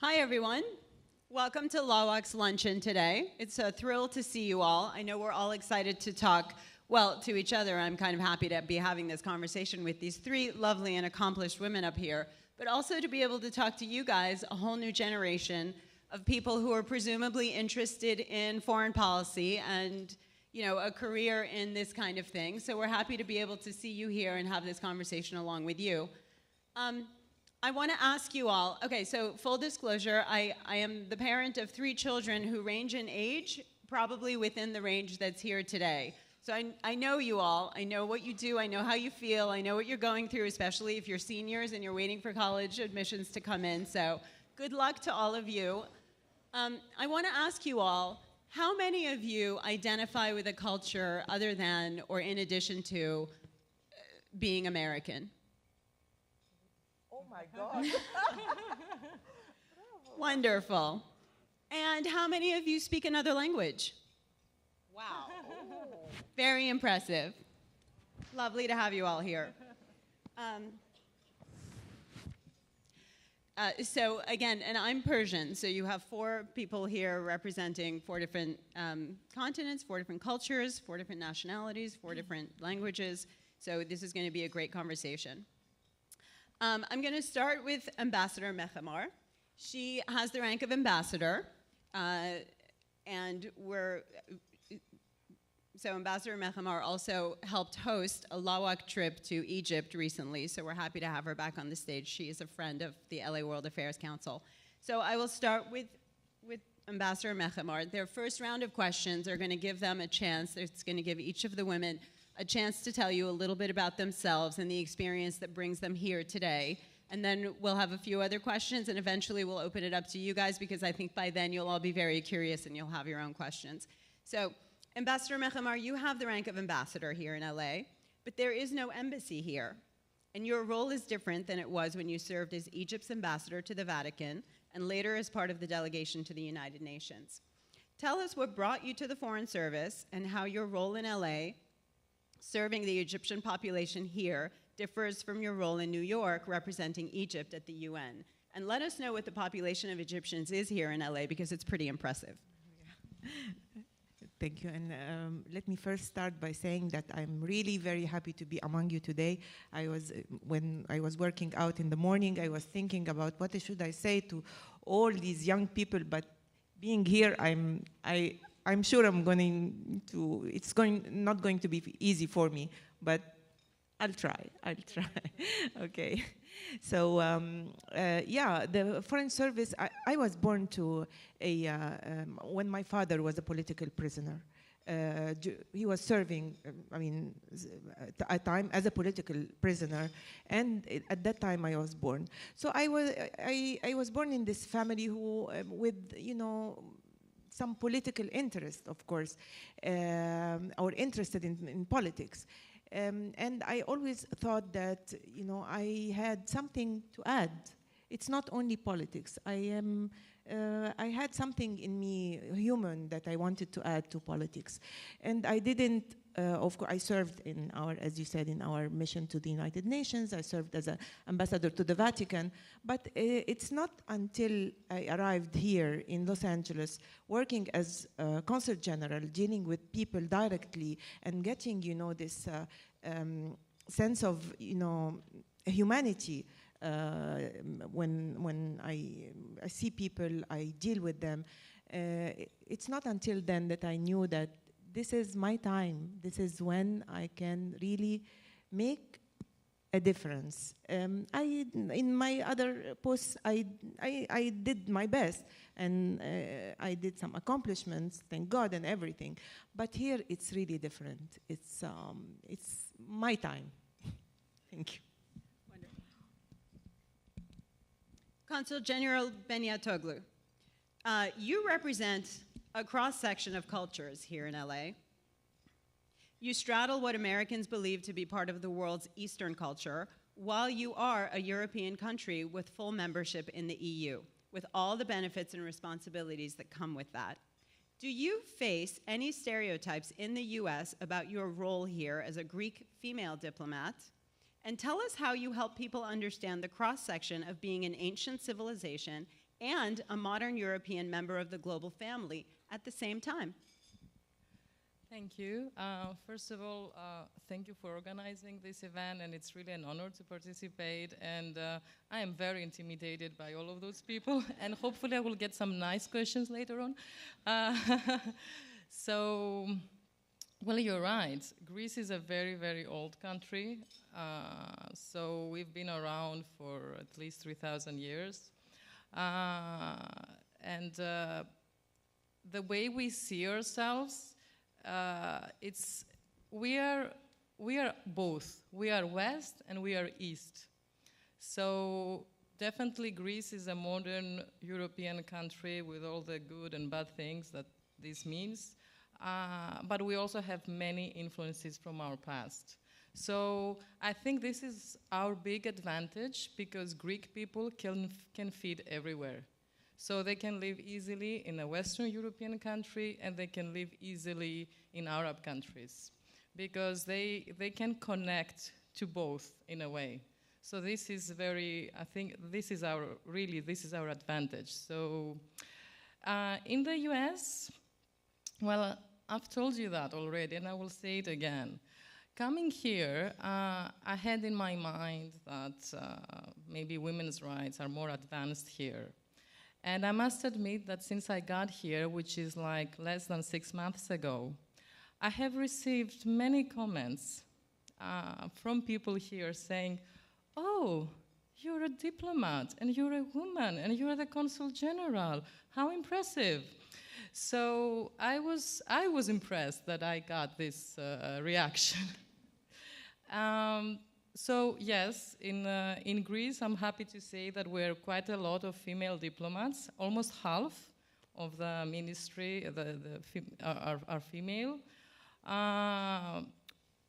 Hi, everyone. Welcome to LAWAC's luncheon today. It's a thrill to see you all. I know we're all excited to talk, well, to each other. I'm kind of happy to be having this conversation with these three lovely and accomplished women up here, but also to be able to talk to you guys, a whole new generation of people who are presumably interested in foreign policy and, you know, a career in this kind of thing. So we're happy to be able to see you here and have this conversation along with you. I want to ask you all, okay, so full disclosure, I am the parent of 3 children who range in age, probably within the range that's here today. So I know you all, I know what you do, I know how you feel, I know what you're going through, especially if you're seniors and you're waiting for college admissions to come in, so good luck to all of you. I want to ask you all, how many of you identify with a culture other than or in addition to being American? Oh my God. Wonderful. And how many of you speak another language? Wow. Very impressive. Lovely to have you all here. So again, and I'm Persian, so you have 4 people here representing 4 different continents, 4 different cultures, 4 different nationalities, 4 different languages. So this is going to be a great conversation. I'm going to start with Ambassador Mekhemar. She has the rank of ambassador, and so Ambassador Mekhemar also helped host a LAWAC trip to Egypt recently, so we're happy to have her back on the stage. She is a friend of the LA World Affairs Council. So I will start with Ambassador Mekhemar. Their first round of questions are going to give them a chance. It's going to give each of the women a chance to tell you a little bit about themselves and the experience that brings them here today. And then we'll have a few other questions, and eventually we'll open it up to you guys, because I think by then you'll all be very curious and you'll have your own questions. So, Ambassador Mekhemar, you have the rank of ambassador here in LA, but there is no embassy here. And your role is different than it was when you served as Egypt's ambassador to the Vatican and later as part of the delegation to the United Nations. Tell us what brought you to the Foreign Service and how your role in LA serving the Egyptian population here differs from your role in New York representing Egypt at the UN. And let us know what the population of Egyptians is here in LA, because it's pretty impressive. Yeah. Thank you. And let me first start by saying that I'm really very happy to be among you today. When I was working out in the morning, I was thinking about what should I say to all these young people, but being here, I'm sure not going to be easy for me, but I'll try. Okay. So, yeah, the Foreign Service, I was born to when my father was a political prisoner. He was serving, at a time as a political prisoner, and at that time I was born. So I was born in this family who, with, some political interest, of course, or interested in politics. And I always thought that, I had something to add. It's not only politics. I had something in me, human, that I wanted to add to politics. And I didn't, of course, I served in as you said, in our mission to the United Nations. I served as an ambassador to the Vatican. But it's not until I arrived here in Los Angeles, working as Consul General, dealing with people directly and getting, this sense of, humanity. When I see people, I deal with them. It's not until then that I knew that this is my time. This is when I can really make a difference. In my other posts, I did my best, and I did some accomplishments, thank God, and everything. But here, it's really different. It's my time. Thank you. Wonderful. Consul General Beniatoglou, you represent a cross-section of cultures here in LA. You straddle what Americans believe to be part of the world's Eastern culture, while you are a European country with full membership in the EU, with all the benefits and responsibilities that come with that. Do you face any stereotypes in the US about your role here as a Greek female diplomat? And tell us how you help people understand the cross-section of being an ancient civilization and a modern European member of the global family at the same time. Thank you. First of all, thank you for organizing this event, and it's really an honor to participate. And I am very intimidated by all of those people, and hopefully I will get some nice questions later on. So, well, you're right. Greece is a very, very old country. So we've been around for at least 3,000 years. And the way we see ourselves, we are both. We are West and we are East. So definitely Greece is a modern European country with all the good and bad things that this means. But we also have many influences from our past. So I think this is our big advantage because Greek people can fit everywhere. So they can live easily in a Western European country and they can live easily in Arab countries because they can connect to both in a way. So this is I think this is our advantage. So in the US, well, I've told you that already and I will say it again. Coming here, I had in my mind that maybe women's rights are more advanced here. And I must admit that since I got here, which is like less than 6 months ago, I have received many comments from people here saying, oh, you're a diplomat, and you're a woman, and you're the Consul General. How impressive. So I was impressed that I got this reaction. So yes, in Greece, I'm happy to say that we're quite a lot of female diplomats. Almost half of the ministry are female.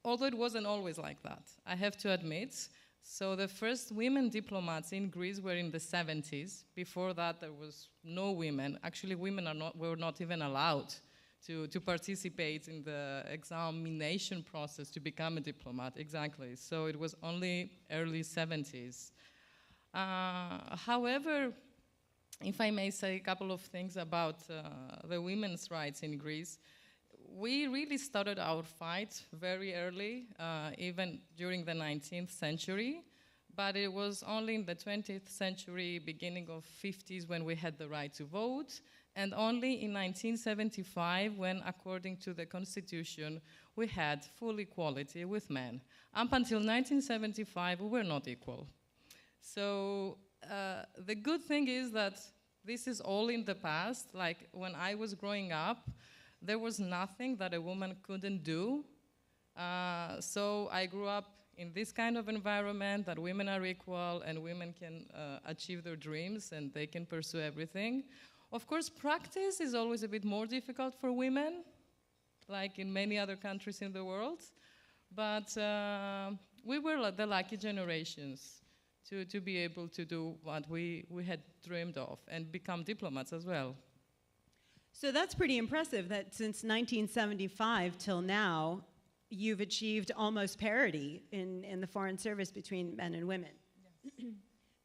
Although it wasn't always like that, I have to admit. So the first women diplomats in Greece were in the 70s. Before that, there was no women. Actually, women were not even allowed to participate in the examination process to become a diplomat, exactly. So it was only early 70s. However, if I may say a couple of things about the women's rights in Greece, we really started our fight very early, even during the 19th century, but it was only in the 20th century, beginning of 50s, when we had the right to vote, and only in 1975 when, according to the Constitution, we had full equality with men. Up until 1975, we were not equal. So the good thing is that this is all in the past. Like when I was growing up, there was nothing that a woman couldn't do. So I grew up in this kind of environment that women are equal and women can achieve their dreams and they can pursue everything. Of course, practice is always a bit more difficult for women, like in many other countries in the world. But we were the lucky generations to be able to do what we had dreamed of and become diplomats as well. So that's pretty impressive that since 1975 till now, you've achieved almost parity in the Foreign Service between men and women. Yes.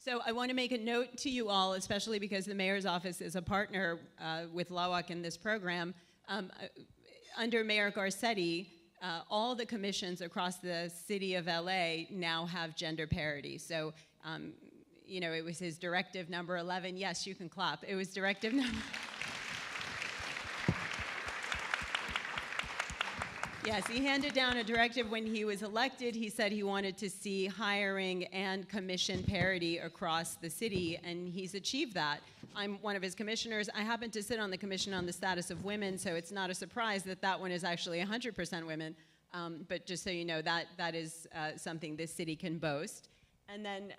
So I want to make a note to you all, especially because the Mayor's Office is a partner with LAWAC in this program. Under Mayor Garcetti, all the commissions across the city of LA now have gender parity. So, you know, it was his directive number 11. Yes, you can clap. It was directive number... Yes, he handed down a directive when he was elected. He said he wanted to see hiring and commission parity across the city, and he's achieved that. I'm one of his commissioners. I happen to sit on the Commission on the Status of Women, so it's not a surprise that that one is actually 100% women. But just so you know, that is something this city can boast. And then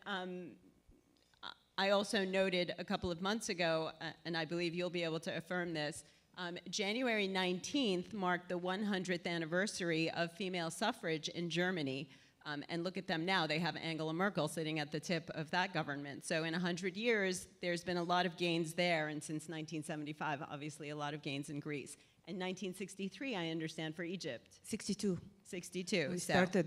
I also noted a couple of months ago, and I believe you'll be able to affirm this, January 19th marked the 100th anniversary of female suffrage in Germany. And look at them now. They have Angela Merkel sitting at the tip of that government. So in 100 years, there's been a lot of gains there. And since 1975, obviously, a lot of gains in Greece. And 1963, I understand, for Egypt. 62. 62. We started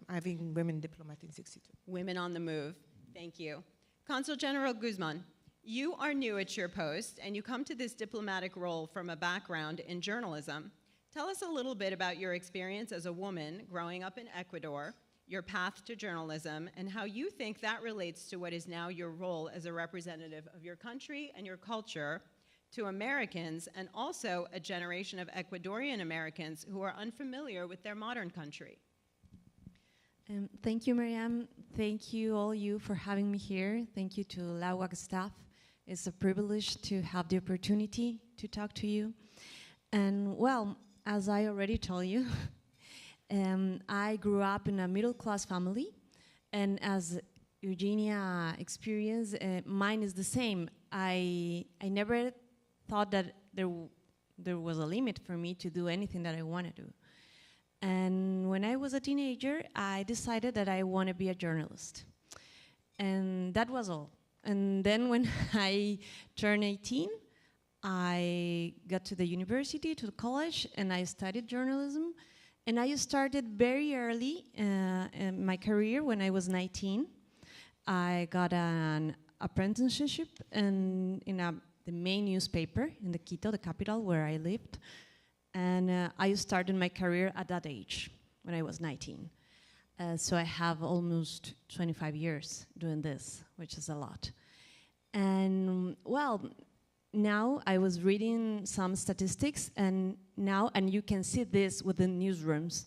having women diplomat in 62. Women on the move. Thank you. Consul General Guzman, you are new at your post, and you come to this diplomatic role from a background in journalism. Tell us a little bit about your experience as a woman growing up in Ecuador, your path to journalism, and how you think that relates to what is now your role as a representative of your country and your culture to Americans, and also a generation of Ecuadorian Americans who are unfamiliar with their modern country. Thank you, Maryam. Thank you, all you, for having me here. Thank you to LAWAC staff. It's a privilege to have the opportunity to talk to you. And well, as I already told you, I grew up in a middle-class family, and as Eugenia experienced, mine is the same. I never thought that there was a limit for me to do anything that I want to do. And when I was a teenager, I decided that I want to be a journalist. And that was all. And then when I turned 18, I got to the university, to the college, and I studied journalism. And I started very early in my career when I was 19. I got an apprenticeship in the main newspaper in the Quito, the capital where I lived. And I started my career at that age, when I was 19. So I have almost 25 years doing this, which is a lot. And well, now I was reading some statistics, and you can see this within newsrooms,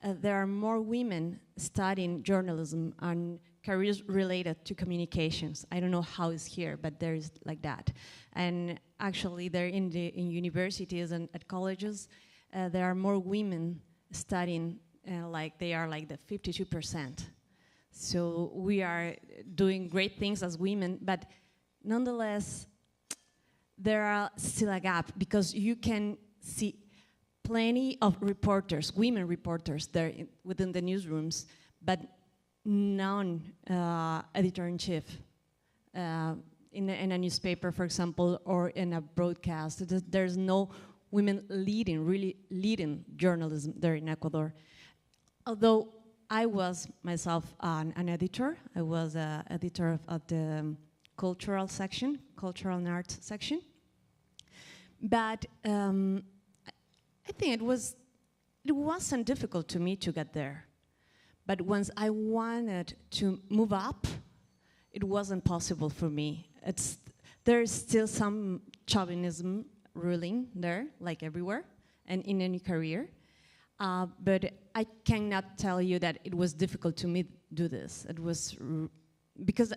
there are more women studying journalism and careers related to communications. I don't know how it's here, but there is like that. And actually, they're in universities and at colleges, there are more women studying, like they are like the 52%. So we are doing great things as women, but nonetheless, there are still a gap, because you can see plenty of reporters, women reporters there within the newsrooms, but none editor-in-chief in a newspaper, for example, or in a broadcast. There's no women really leading journalism there in Ecuador. Although I was myself an editor. I was an editor of the cultural section, cultural and arts section. But I think it wasn't difficult to me to get there. But once I wanted to move up, it wasn't possible for me. There's still some chauvinism ruling there, like everywhere, and in any career. But I cannot tell you that it was difficult to me do this. It was because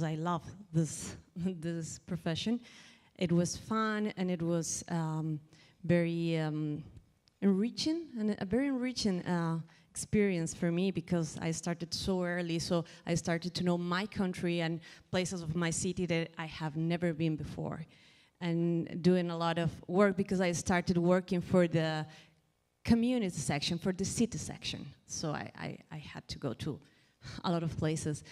I love this this profession. It was fun, and it was very enriching, and a very enriching experience for me, because I started so early. So I started to know my country and places of my city that I have never been before, and doing a lot of work, because I started working for the community section, for the city section. So I had to go to a lot of places.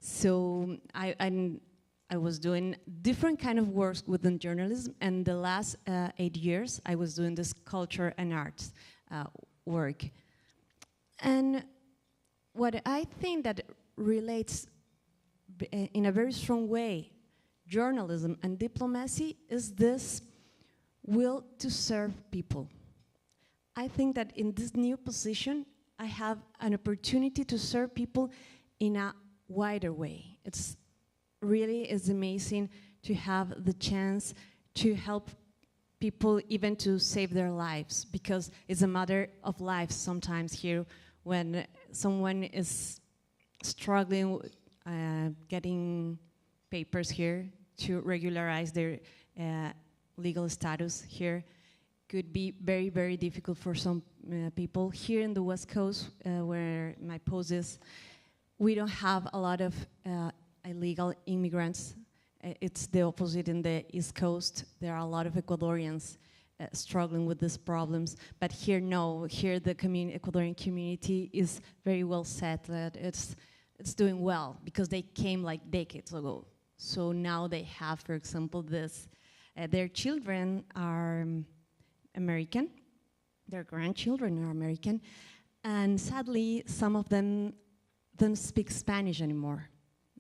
So I was doing different kind of works within journalism, and the last 8 years I was doing this culture and arts work. And what I think that relates in a very strong way journalism and diplomacy is this will to serve people. I think that in this new position I have an opportunity to serve people in a wider way. It's amazing to have the chance to help people, even to save their lives, because it's a matter of lives sometimes here when someone is struggling getting papers here to regularize their legal status here. Could be very, very difficult for some people. Here in the West Coast, where my post is, we don't have a lot of illegal immigrants. It's the opposite in the East Coast. There are a lot of Ecuadorians struggling with these problems. But here, no. Here, the Ecuadorian community is very well settled. It's doing well, because they came like decades ago. So now they have, for example, this. Their children are American. Their grandchildren are American. And sadly, some of them don't speak Spanish anymore.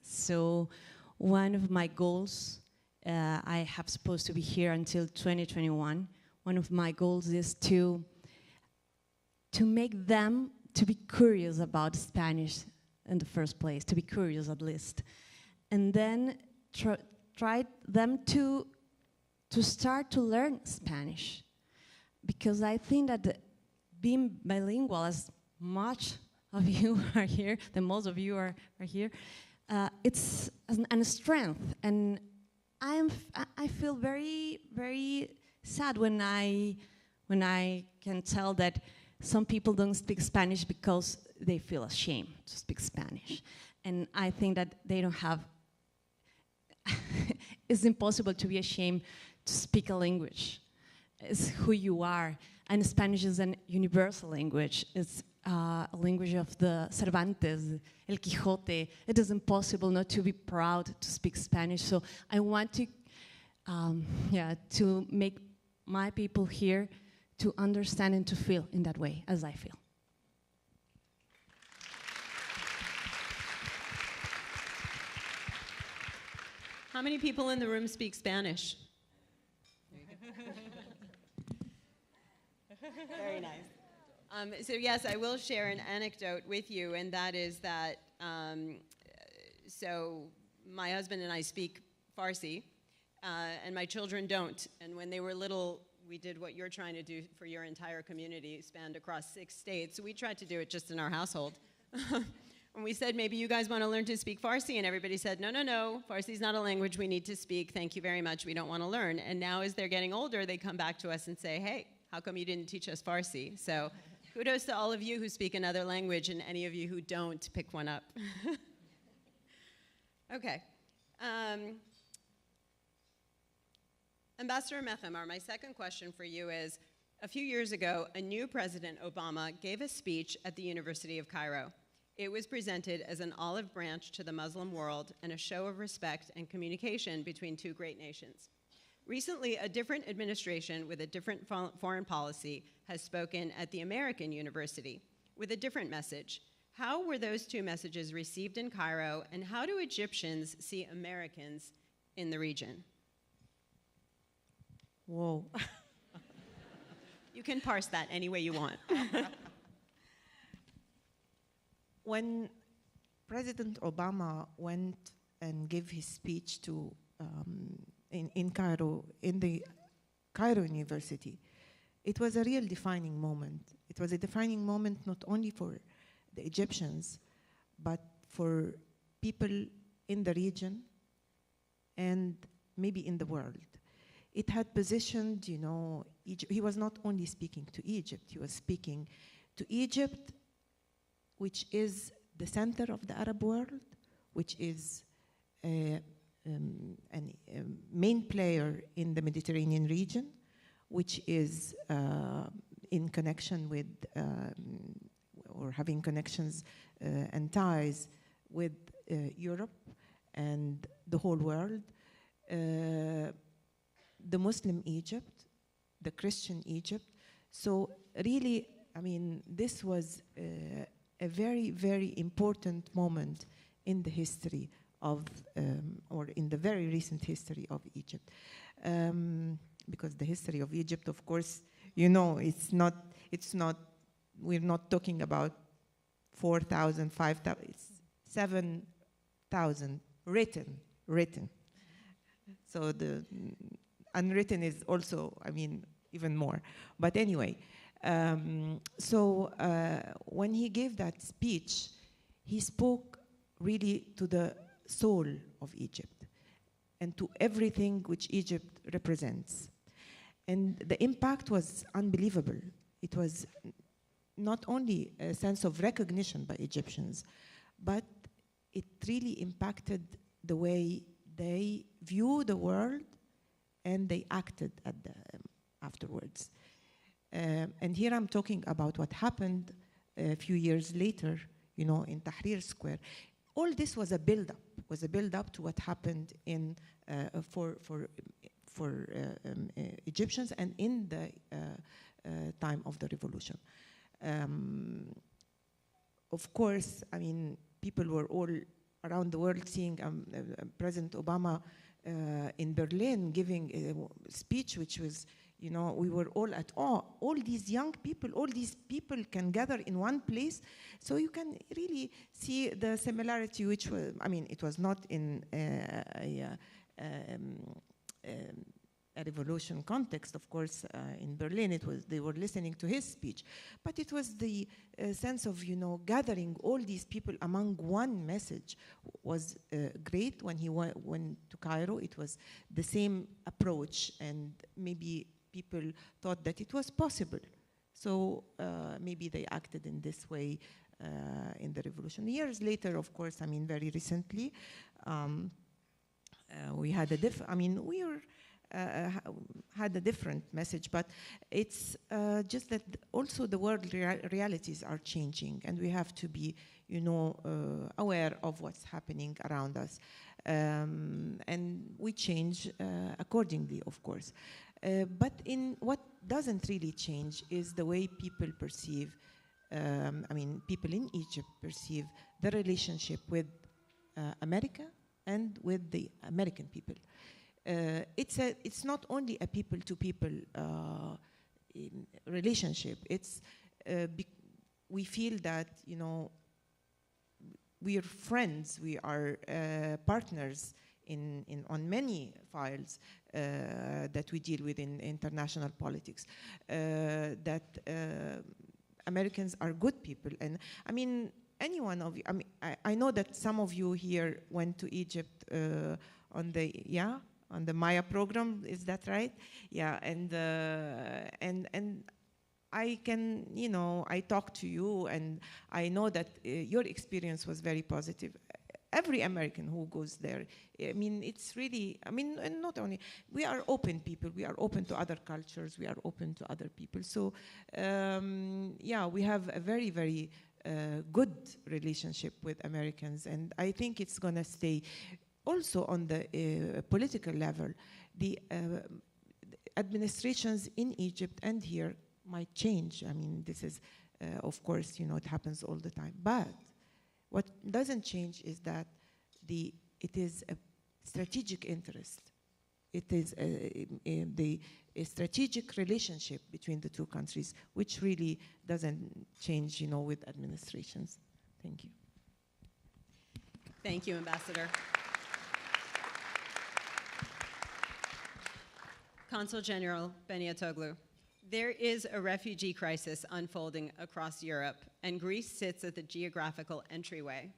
So one of my goals, I have supposed to be here until 2021. One of my goals is to make them to be curious about Spanish in the first place, to be curious at least. And then try them to start to learn Spanish. Because I think that being bilingual, as much of you are here, the most of you are here, it's a strength. And I feel very, very sad when I can tell that some people don't speak Spanish because they feel ashamed to speak Spanish. And I think that they don't have, it's impossible to be ashamed to speak a language. It's who you are. And Spanish is a universal language. It's a language of the Cervantes, El Quijote. It is impossible not to be proud to speak Spanish. So I want to, to make my people here to understand and to feel in that way as I feel. How many people in the room speak Spanish? Very nice. So yes, I will share an anecdote with you, and that is that, so my husband and I speak Farsi, and my children don't. And when they were little, we did what you're trying to do for your entire community, spanned across 6 states. We tried to do it just in our household. And we said, maybe you guys want to learn to speak Farsi, and everybody said, no, no, no, Farsi's not a language we need to speak. Thank you very much. We don't want to learn. And now as they're getting older, they come back to us and say, hey, how come you didn't teach us Farsi? So kudos to all of you who speak another language and any of you who don't, pick one up. Okay. Ambassador Mekhemar, my second question for you is, a few years ago, a new President Obama gave a speech at the University of Cairo. It was presented as an olive branch to the Muslim world and a show of respect and communication between two great nations. Recently, a different administration with a different foreign policy has spoken at the American University with a different message. How were those two messages received in Cairo, and how do Egyptians see Americans in the region? Whoa. You can parse that any way you want. When President Obama went and gave his speech to in Cairo, in the Cairo University, it was a real defining moment. It was a defining moment not only for the Egyptians, but for people in the region and maybe in the world. It had positioned, you know, he was not only speaking to Egypt, he was speaking to Egypt, which is the center of the Arab world, which is a main player in the Mediterranean region, which is in connection with, or having connections and ties with Europe and the whole world, the Muslim Egypt, the Christian Egypt. So really, I mean, this was a very, very important moment in the history of, or in the very recent history of Egypt. Because the history of Egypt, of course, you know, it's not, we're not talking about 4,000, 5,000, it's 7,000 written. So the unwritten is also, I mean, even more. But anyway, when he gave that speech, he spoke really to the soul of Egypt and to everything which Egypt represents. And the impact was unbelievable. It was not only a sense of recognition by Egyptians, but it really impacted the way they view the world and they acted at afterwards. And here I'm talking about what happened a few years later, you know, in Tahrir Square. All this was a build-up to what happened in for Egyptians and in the time of the revolution. Of course, I mean, people were all around the world seeing President Obama in Berlin giving a speech which was, you know, we were all at awe. All these young people, all these people can gather in one place. So you can really see the similarity, which was, I mean, it was not in a revolution context, of course. In Berlin, it was, they were listening to his speech, but it was the sense of, you know, gathering all these people among one message was great. When he went to Cairo, it was the same approach, and maybe people thought that it was possible. So maybe they acted in this way in the revolution. Years later, of course, I mean, very recently, we had we were had a different message, but it's just that also the world realities are changing, and we have to be, you know, aware of what's happening around us, and we change accordingly, of course. But in what doesn't really change is the way people perceive, people in Egypt perceive the relationship with America and with the American people. It's not only a people-to-people relationship. It's we feel that, you know, we are friends, we are partners on many files that we deal with in international politics. That Americans are good people, and I mean, any one of you. I mean, I know that some of you here went to Egypt on the Maya program, is that right? Yeah, and I can, you know, I talk to you, and I know that your experience was very positive. Every American who goes there, I mean, it's really, I mean, and not only, we are open people, we are open to other cultures, we are open to other people. So, yeah, we have a very, very good relationship with Americans, and I think it's gonna stay. Also on the political level, the administrations in Egypt and here might change. I mean, this is, of course, you know, it happens all the time. But what doesn't change is that it is a strategic interest. It is a strategic relationship between the two countries, which really doesn't change, you know, with administrations. Thank you. Thank you, Ambassador. Consul General Beniatoglou, there is a refugee crisis unfolding across Europe, and Greece sits at the geographical entryway.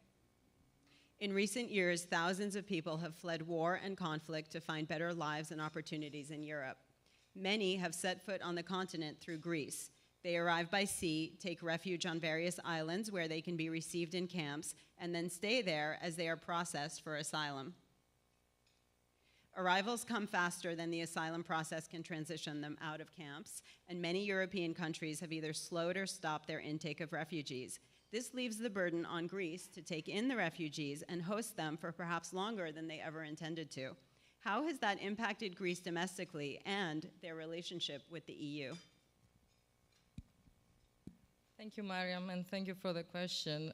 In recent years, thousands of people have fled war and conflict to find better lives and opportunities in Europe. Many have set foot on the continent through Greece. They arrive by sea, take refuge on various islands where they can be received in camps, and then stay there as they are processed for asylum. Arrivals come faster than the asylum process can transition them out of camps, and many European countries have either slowed or stopped their intake of refugees. This leaves the burden on Greece to take in the refugees and host them for perhaps longer than they ever intended to. How has that impacted Greece domestically and their relationship with the EU? Thank you, Maryam, and thank you for the question.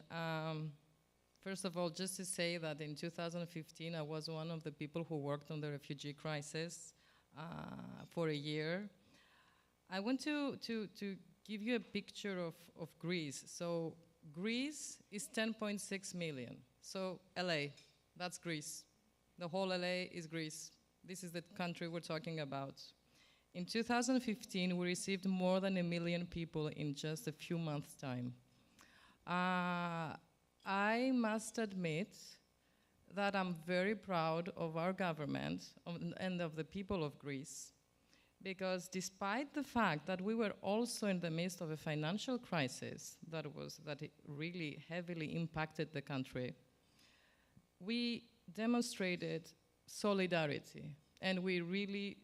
First of all, just to say that in 2015, I was one of the people who worked on the refugee crisis for a year. I want to give you a picture of Greece. So Greece is 10.6 million. So LA, that's Greece. The whole LA is Greece. This is the country we're talking about. In 2015, we received more than 1 million people in just a few months' time. I must admit that I'm very proud of our government and of the people of Greece, because despite the fact that we were also in the midst of a financial crisis that really heavily impacted the country, we demonstrated solidarity, and we really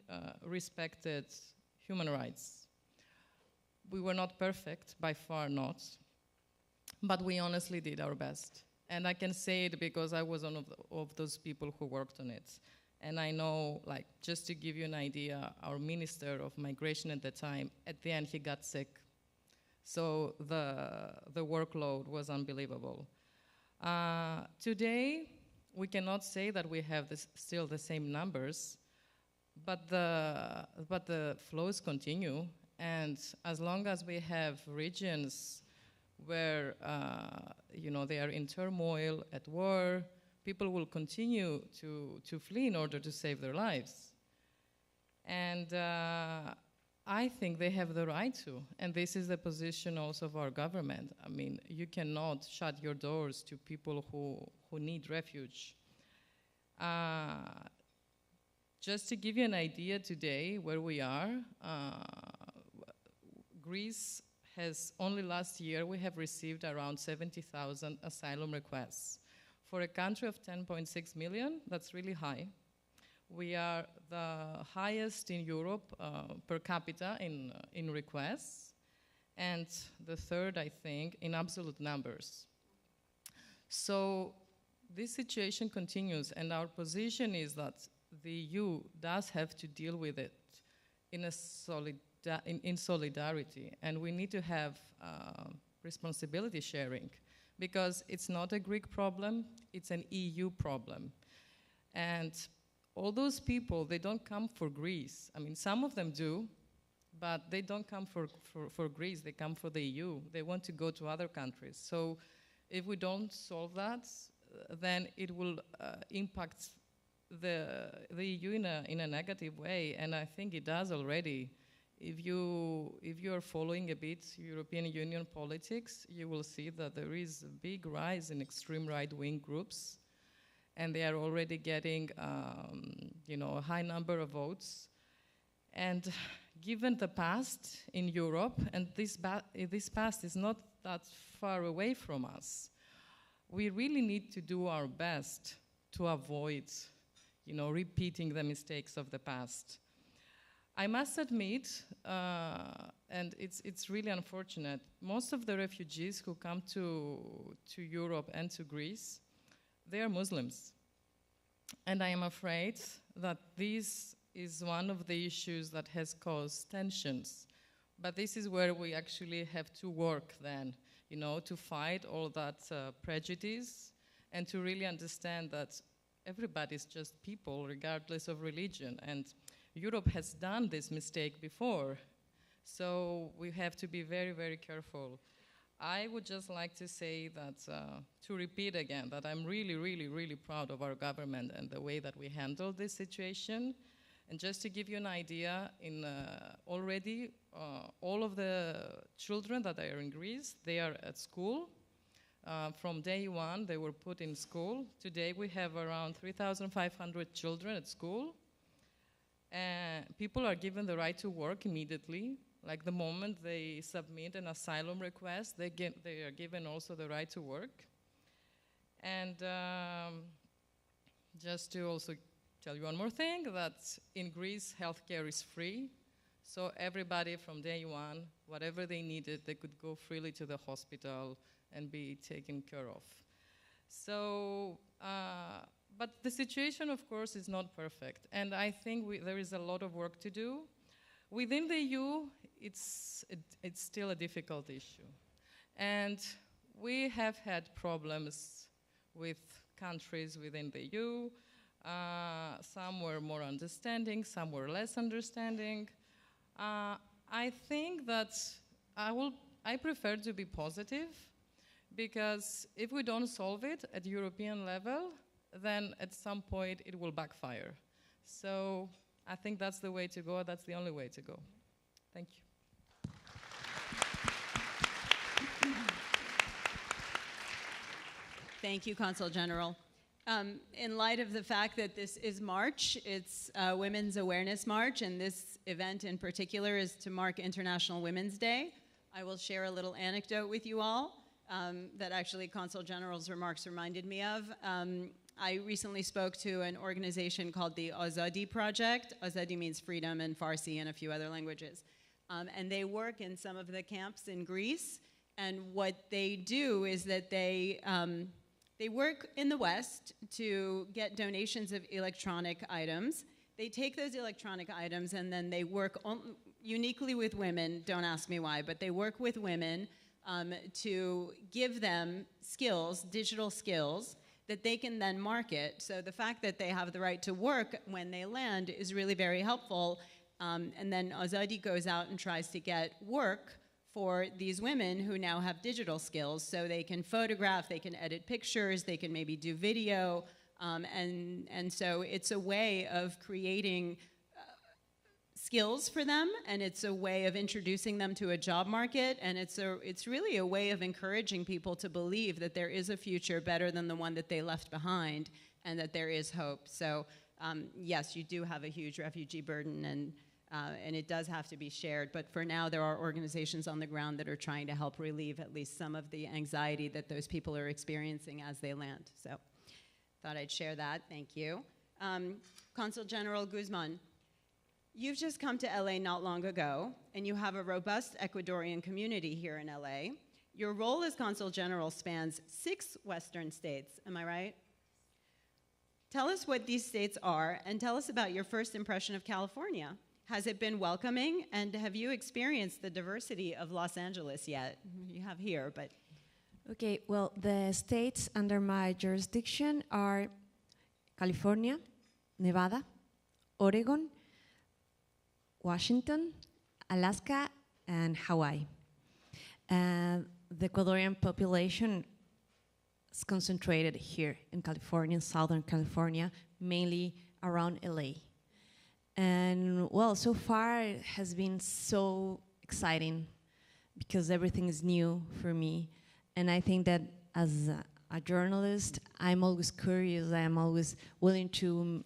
respected human rights. We were not perfect, by far not, but we honestly did our best. And I can say it because I was one of those people who worked on it. And I know, like, just to give you an idea, our Minister of Migration at the time, at the end, he got sick. So the workload was unbelievable. Today, we cannot say that we have still the same numbers, but the flows continue. And as long as we have regions where they are in turmoil, at war, people will continue to flee in order to save their lives. And I think they have the right to, and this is the position also of our government. I mean, you cannot shut your doors to people who need refuge. Just to give you an idea today where we are, Greece has, only last year, we have received around 70,000 asylum requests. For a country of 10.6 million, that's really high. We are the highest in Europe per capita in requests, and the third, I think, in absolute numbers. So this situation continues, and our position is that the EU does have to deal with it in solidarity, and we need to have responsibility sharing, because it's not a Greek problem, it's an EU problem. And all those people, they don't come for Greece. I mean, some of them do, but they don't come for Greece, they come for the EU. They want to go to other countries. So if we don't solve that, then it will impact the EU in a negative way, and I think it does already. If you are following a bit European Union politics, you will see that there is a big rise in extreme right-wing groups, and they are already getting a high number of votes. And given the past in Europe, and this past is not that far away from us, we really need to do our best to avoid repeating the mistakes of the past. I must admit, and it's really unfortunate, most of the refugees who come to Europe and to Greece, they are Muslims. And I am afraid that this is one of the issues that has caused tensions. But this is where we actually have to work then, to fight all that prejudice and to really understand that everybody's just people, regardless of religion. And Europe has done this mistake before. So we have to be very, very careful. I would just like to say that, to repeat again, that I'm really, really, really proud of our government and the way that we handled this situation. And just to give you an idea, already all of the children that are in Greece, they are at school. From day one, they were put in school. Today, we have around 3,500 children at school. People are given the right to work immediately. Like the moment they submit an asylum request, they are given also the right to work. And just to also tell you one more thing, that in Greece, healthcare is free. So everybody from day one, whatever they needed, they could go freely to the hospital and be taken care of. So, but the situation, of course, is not perfect. And I think there is a lot of work to do. Within the EU, it's still a difficult issue. And we have had problems with countries within the EU. Some were more understanding, some were less understanding. I think that I prefer to be positive, because if we don't solve it at European level, then at some point it will backfire. So I think that's the way to go, that's the only way to go. Thank you. Thank you, Consul General. In light of the fact that this is March, it's Women's Awareness March, and this event in particular is to mark International Women's Day, I will share a little anecdote with you all that actually Consul General's remarks reminded me of. I recently spoke to an organization called the Azadi Project. Azadi means freedom in Farsi and a few other languages. And they work in some of the camps in Greece. And what they do is that they work in the West to get donations of electronic items. They take those electronic items and then they work uniquely with women, don't ask me why, but they work with women to give them skills, digital skills, that they can then market. So the fact that they have the right to work when they land is really very helpful. And then Azadi goes out and tries to get work for these women who now have digital skills. So they can photograph, they can edit pictures, they can maybe do video. And so it's a way of creating skills for them, and it's a way of introducing them to a job market, and it's really a way of encouraging people to believe that there is a future better than the one that they left behind, and that there is hope. So yes, you do have a huge refugee burden, and it does have to be shared, but for now there are organizations on the ground that are trying to help relieve at least some of the anxiety that those people are experiencing as they land. So thought I'd share that. Thank you. Consul General Guzman, you've just come to LA not long ago, and you have a robust Ecuadorian community here in LA. Your role as Consul General spans 6 Western states, am I right? Tell us what these states are, and tell us about your first impression of California. Has it been welcoming, and have you experienced the diversity of Los Angeles yet? You have here, but... Okay, well, the states under my jurisdiction are California, Nevada, Oregon, Washington, Alaska, and Hawaii. The Ecuadorian population is concentrated here in California, Southern California, mainly around LA. And well, so far it has been so exciting because everything is new for me. And I think that as a journalist, I'm always curious, I'm always willing to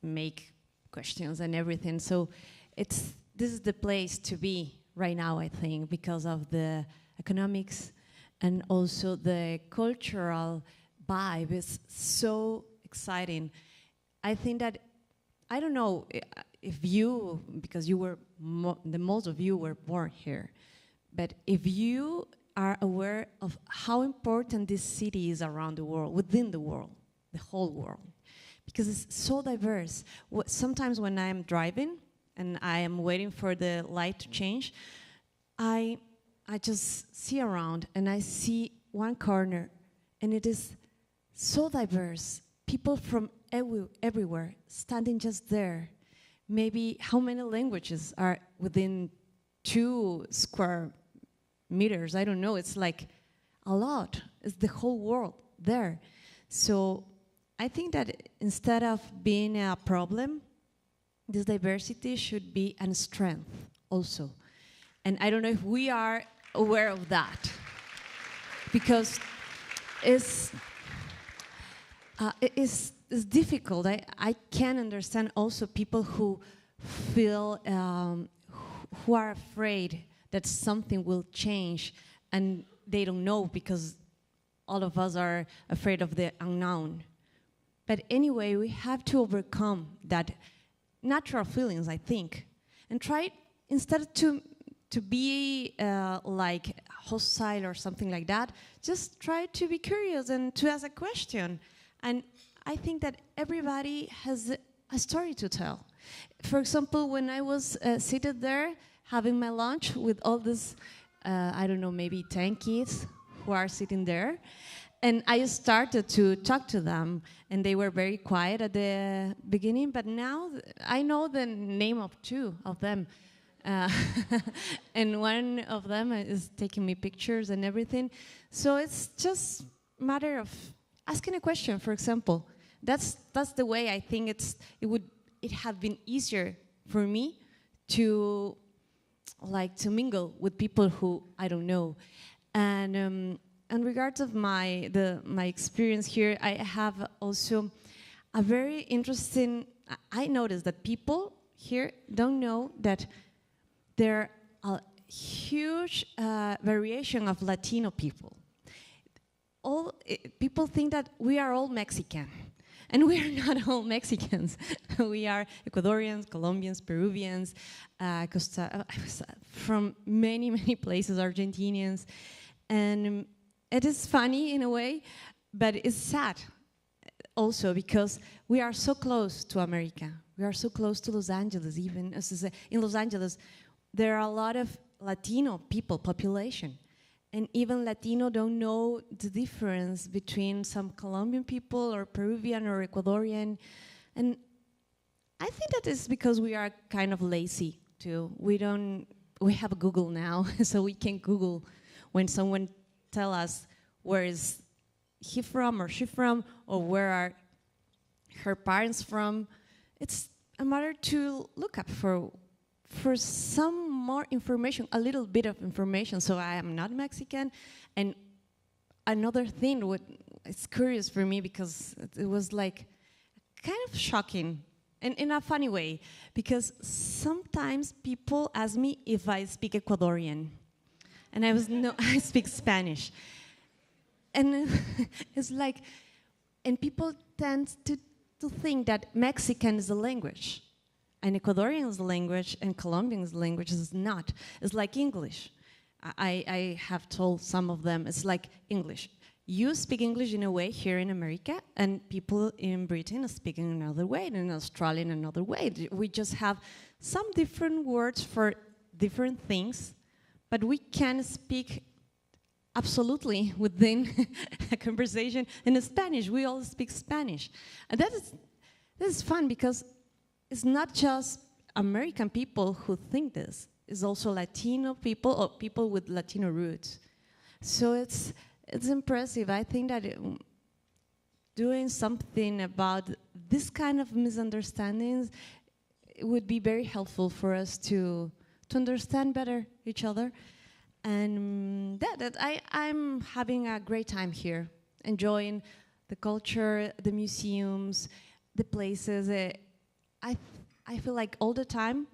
make questions and everything. So this is the place to be right now, I think, because of the economics and also the cultural vibe is so exciting. I think that, I don't know if you, because you were, the most of you were born here, but if you are aware of how important this city is around the world, within the world, the whole world, because it's so diverse. Sometimes when I'm driving and I am waiting for the light to change, I just see around and I see one corner and it is so diverse. People from everywhere standing just there. Maybe how many languages are within 2 square meters? I don't know, it's like a lot. It's the whole world there. So I think that instead of being a problem, this diversity should be a strength also. And I don't know if we are aware of that, because it's difficult. I can understand also people who feel, who are afraid that something will change and they don't know, because all of us are afraid of the unknown. But anyway, we have to overcome that natural feelings, I think, and try, instead to be like hostile or something like that, just try to be curious and to ask a question. And I think that everybody has a story to tell. For example, when I was seated there having my lunch with all this, I don't know, maybe 10 kids who are sitting there, and I started to talk to them, and they were very quiet at the beginning, but now I know the name of 2 of them. And one of them is taking me pictures and everything. So it's just a matter of asking a question, for example. That's the way I think it have been easier for me to mingle with people who I don't know. And in regards of my experience here, I have also a very interesting, I noticed that people here don't know that there are a huge variation of Latino people. People think that we are all Mexican, and we are not all Mexicans. We are Ecuadorians, Colombians, Peruvians, from many, many places, Argentinians. And it is funny in a way, but it's sad also, because we are so close to America. We are so close to Los Angeles, even. In Los Angeles, there are a lot of Latino population. and even Latino don't know the difference between some Colombian people or Peruvian or Ecuadorian. And I think that is because we are kind of lazy too. We have Google now, so we can Google when someone tell us where is he from or she from, or where are her parents from. It's a matter to look up for some more information, a little bit of information. So I am not Mexican. And another thing, it's curious for me because it was like kind of shocking, and in a funny way, because sometimes people ask me if I speak Ecuadorian. And no, I speak Spanish. And it's like, and people tend to think that Mexican is a language. And Ecuadorian is a language, and Colombian is a language. It's not. It's like English. I have told some of them, it's like English. You speak English in a way here in America, and people in Britain are speaking another way, and in Australia in another way. We just have some different words for different things, but we can speak absolutely within a conversation in Spanish. We all speak Spanish. And that is fun because it's not just American people who think this. It's also Latino people or people with Latino roots. So it's impressive. I think that doing something about this kind of misunderstandings, it would be very helpful for us to understand better each other. And I'm having a great time here, enjoying the culture, the museums, the places. I feel like all the time,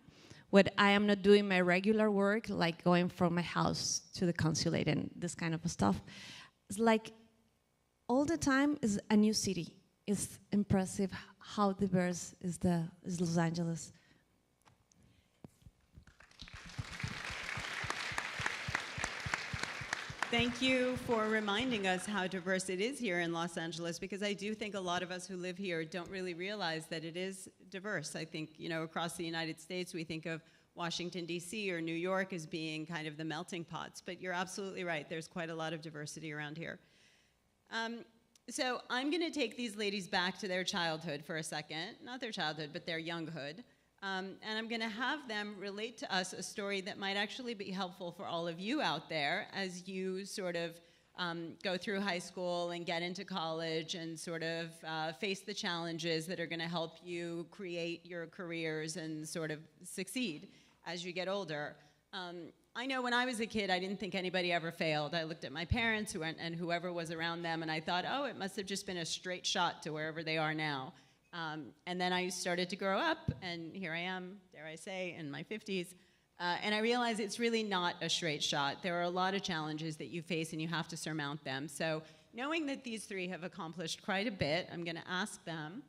when I am not doing my regular work, like going from my house to the consulate and this kind of stuff, it's like all the time is a new city. It's impressive how diverse is Los Angeles. Thank you for reminding us how diverse it is here in Los Angeles, because I do think a lot of us who live here don't really realize that it is diverse. I think, across the United States, we think of Washington, D.C. or New York as being kind of the melting pots, but you're absolutely right. There's quite a lot of diversity around here. So I'm going to take these ladies back to their childhood for a second. Not their childhood, but their younghood. And I'm going to have them relate to us a story that might actually be helpful for all of you out there as you sort of go through high school and get into college and sort of face the challenges that are going to help you create your careers and sort of succeed as you get older. I know when I was a kid, I didn't think anybody ever failed. I looked at my parents and whoever was around them, and I thought, oh, it must have just been a straight shot to wherever they are now. And then I started to grow up, and here I am, dare I say, in my 50s. And I realized it's really not a straight shot. There are a lot of challenges that you face, and you have to surmount them. So knowing that these three have accomplished quite a bit, I'm going to ask them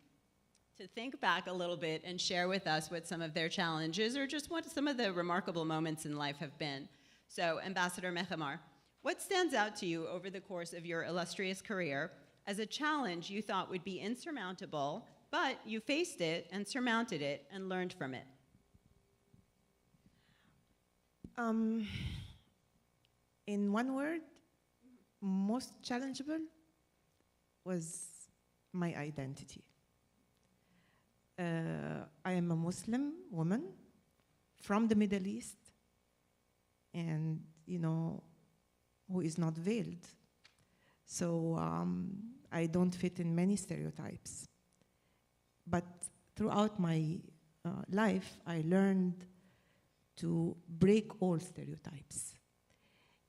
to think back a little bit and share with us what some of their challenges or just what some of the remarkable moments in life have been. So, Ambassador Mekhemar, what stands out to you over the course of your illustrious career as a challenge you thought would be insurmountable, but you faced it and surmounted it and learned from it? In one word, most challengeable was my identity. I am a Muslim woman from the Middle East, and who is not veiled. So I don't fit in many stereotypes. But throughout my life, I learned to break all stereotypes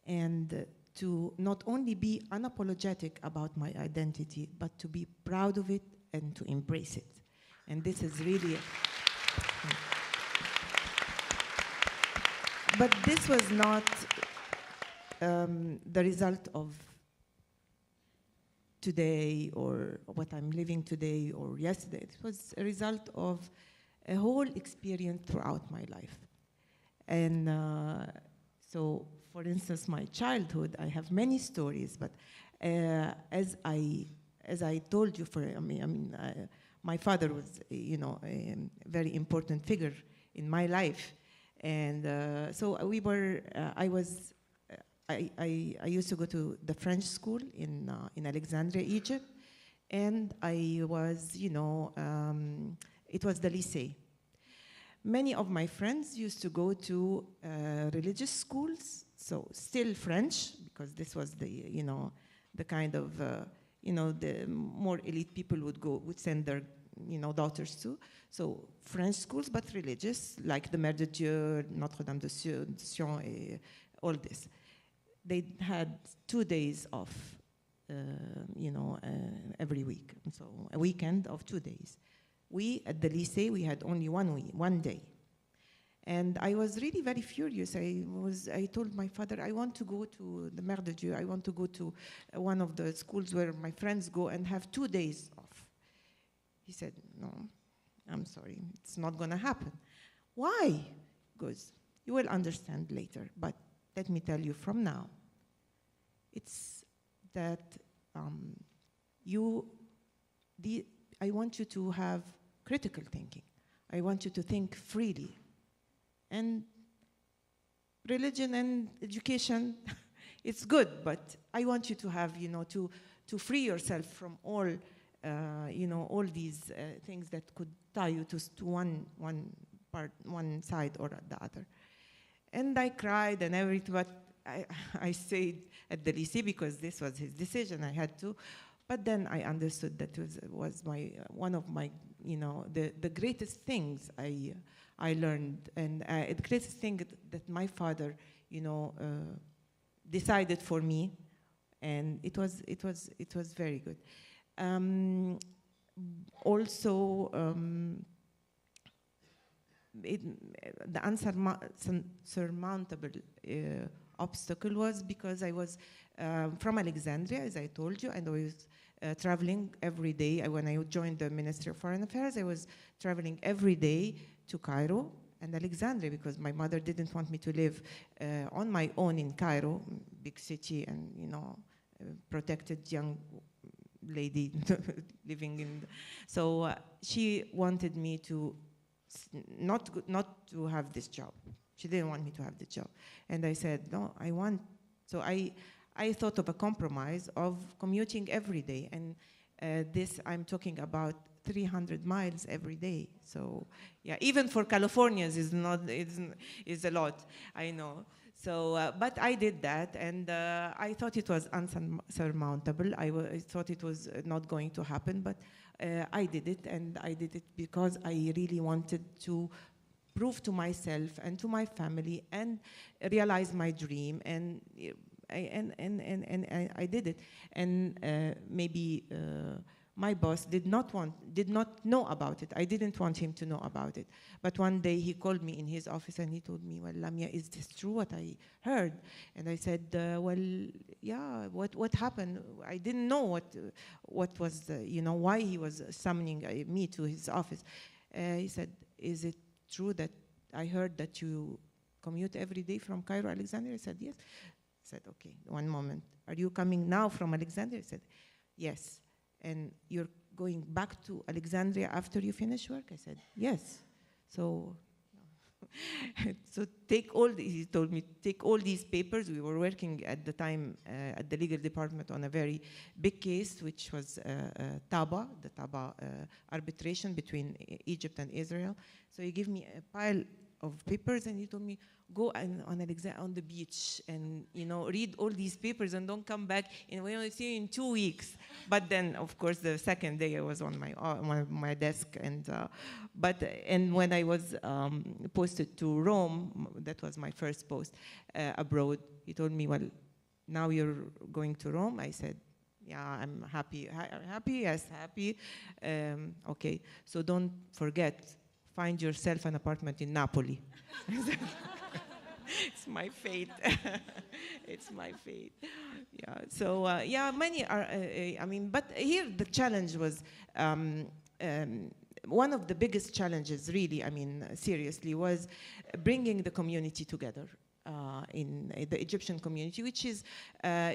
and to not only be unapologetic about my identity, but to be proud of it and to embrace it. And this is really, but this was not the result of today or what I'm living today or yesterday. It was a result of a whole experience throughout my life. And so, for instance, my childhood, I have many stories, but as I told you, my father was, a very important figure in my life, and so I used to go to the French school in Alexandria, Egypt, and I was, you know, it was the lycée. Many of my friends used to go to religious schools, so still French, because this was the, you know, the kind of, you know, the more elite people would send their, you know, daughters to. So French schools, but religious, like the Mère de Dieu, Notre-Dame de Sion, all this. They had 2 days off, you know, every week. So a weekend of 2 days. We, at the lycée, we had only 1 day. And I was really very furious. I told my father, I want to go to the Mère de Dieu. I want to go to one of the schools where my friends go and have 2 days off. He said, no, I'm sorry, it's not gonna happen. Why? He goes, you will understand later, but let me tell you from now. It's that I want you to have critical thinking. I want you to think freely. And religion and education, it's good, but I want you to have, you know, to free yourself from all, you know, all these things that could tie you to one side or the other. And I cried and everything, but I stayed at the lycée because this was his decision. I had to. But then I understood that was one of my, you know, the greatest things I learned, and the greatest thing that my father, you know, decided for me, and it was very good. Also, the unsurmountable obstacle was because I was from Alexandria, as I told you, and I was traveling every day. When I joined the Ministry of Foreign Affairs, I was traveling every day to Cairo and Alexandria because my mother didn't want me to live on my own in Cairo, big city, and, you know, protected young lady living in. So she wanted me to not to have this job. She didn't want me to have the job. And I said, no, I want. So I thought of a compromise of commuting every day. And this, I'm talking about 300 miles every day. So yeah, even for Californians is a lot, I know. So, but I did that, and I thought it was unsurmountable. I thought it was not going to happen, but I did it, and I did it because I really wanted to prove to myself and to my family and realize my dream, and I did it. And maybe my boss did not know about it. I didn't want him to know about it. But one day he called me in his office and he told me, well, Lamia, is this true what I heard? And I said, well, yeah, what happened? I didn't know what was, you know, why he was summoning me to his office. He said, is it true that I heard that you commute every day from Cairo, Alexandria? I said, yes. I said, okay, one moment. Are you coming now from Alexandria? I said, yes. And you're going back to Alexandria after you finish work? I said, yes. So, so take all these, he told me, take all these papers. We were working at the time at the legal department on a very big case, which was the Taba arbitration between Egypt and Israel. So he gave me a pile of papers and he told me, go on the beach and, you know, read all these papers and don't come back, and we only see you in 2 weeks. But then, of course, the second day I was on my desk, and when I was posted to Rome, that was my first post abroad, he told me, well, now you're going to Rome? I said, yeah, I'm happy. Happy? Yes, happy. Okay, so don't forget, find yourself an apartment in Napoli. It's my fate. It's my fate. Yeah. So yeah, many are. I mean, but here the challenge was one of the biggest challenges. Really, I mean, seriously, was bringing the community together in the Egyptian community, which is,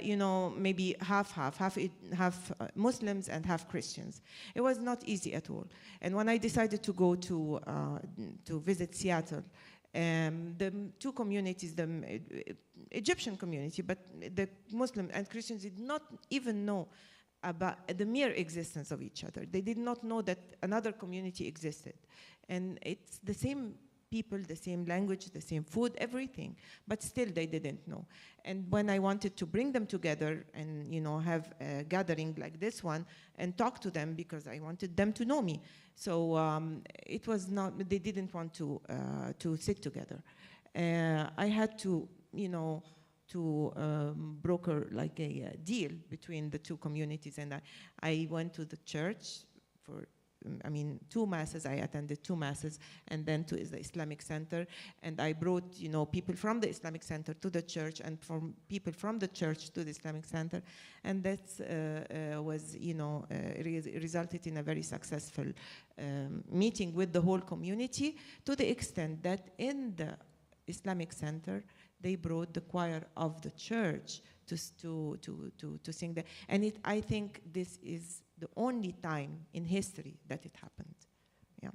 you know, maybe half Muslims and half Christians. It was not easy at all. And when I decided to go to visit Seattle, The two communities, the Egyptian community, but the Muslim and Christians did not even know about the mere existence of each other. They did not know that another community existed. And it's the same people, the same language, the same food, everything, but still they didn't know. And when I wanted to bring them together and have a gathering like this one and talk to them, because I wanted them to know me. So it was not, they didn't want to sit together. I had to, broker like a deal between the two communities, and I went to the church for 2 masses. I attended 2 masses, and then to the Islamic Center, and I brought, people from the Islamic Center to the church, and from people from the church to the Islamic Center, and that was, resulted in a very successful meeting with the whole community, to the extent that in the Islamic Center they brought the choir of the church to sing there, and I think this is the only time in history that it happened. Yeah.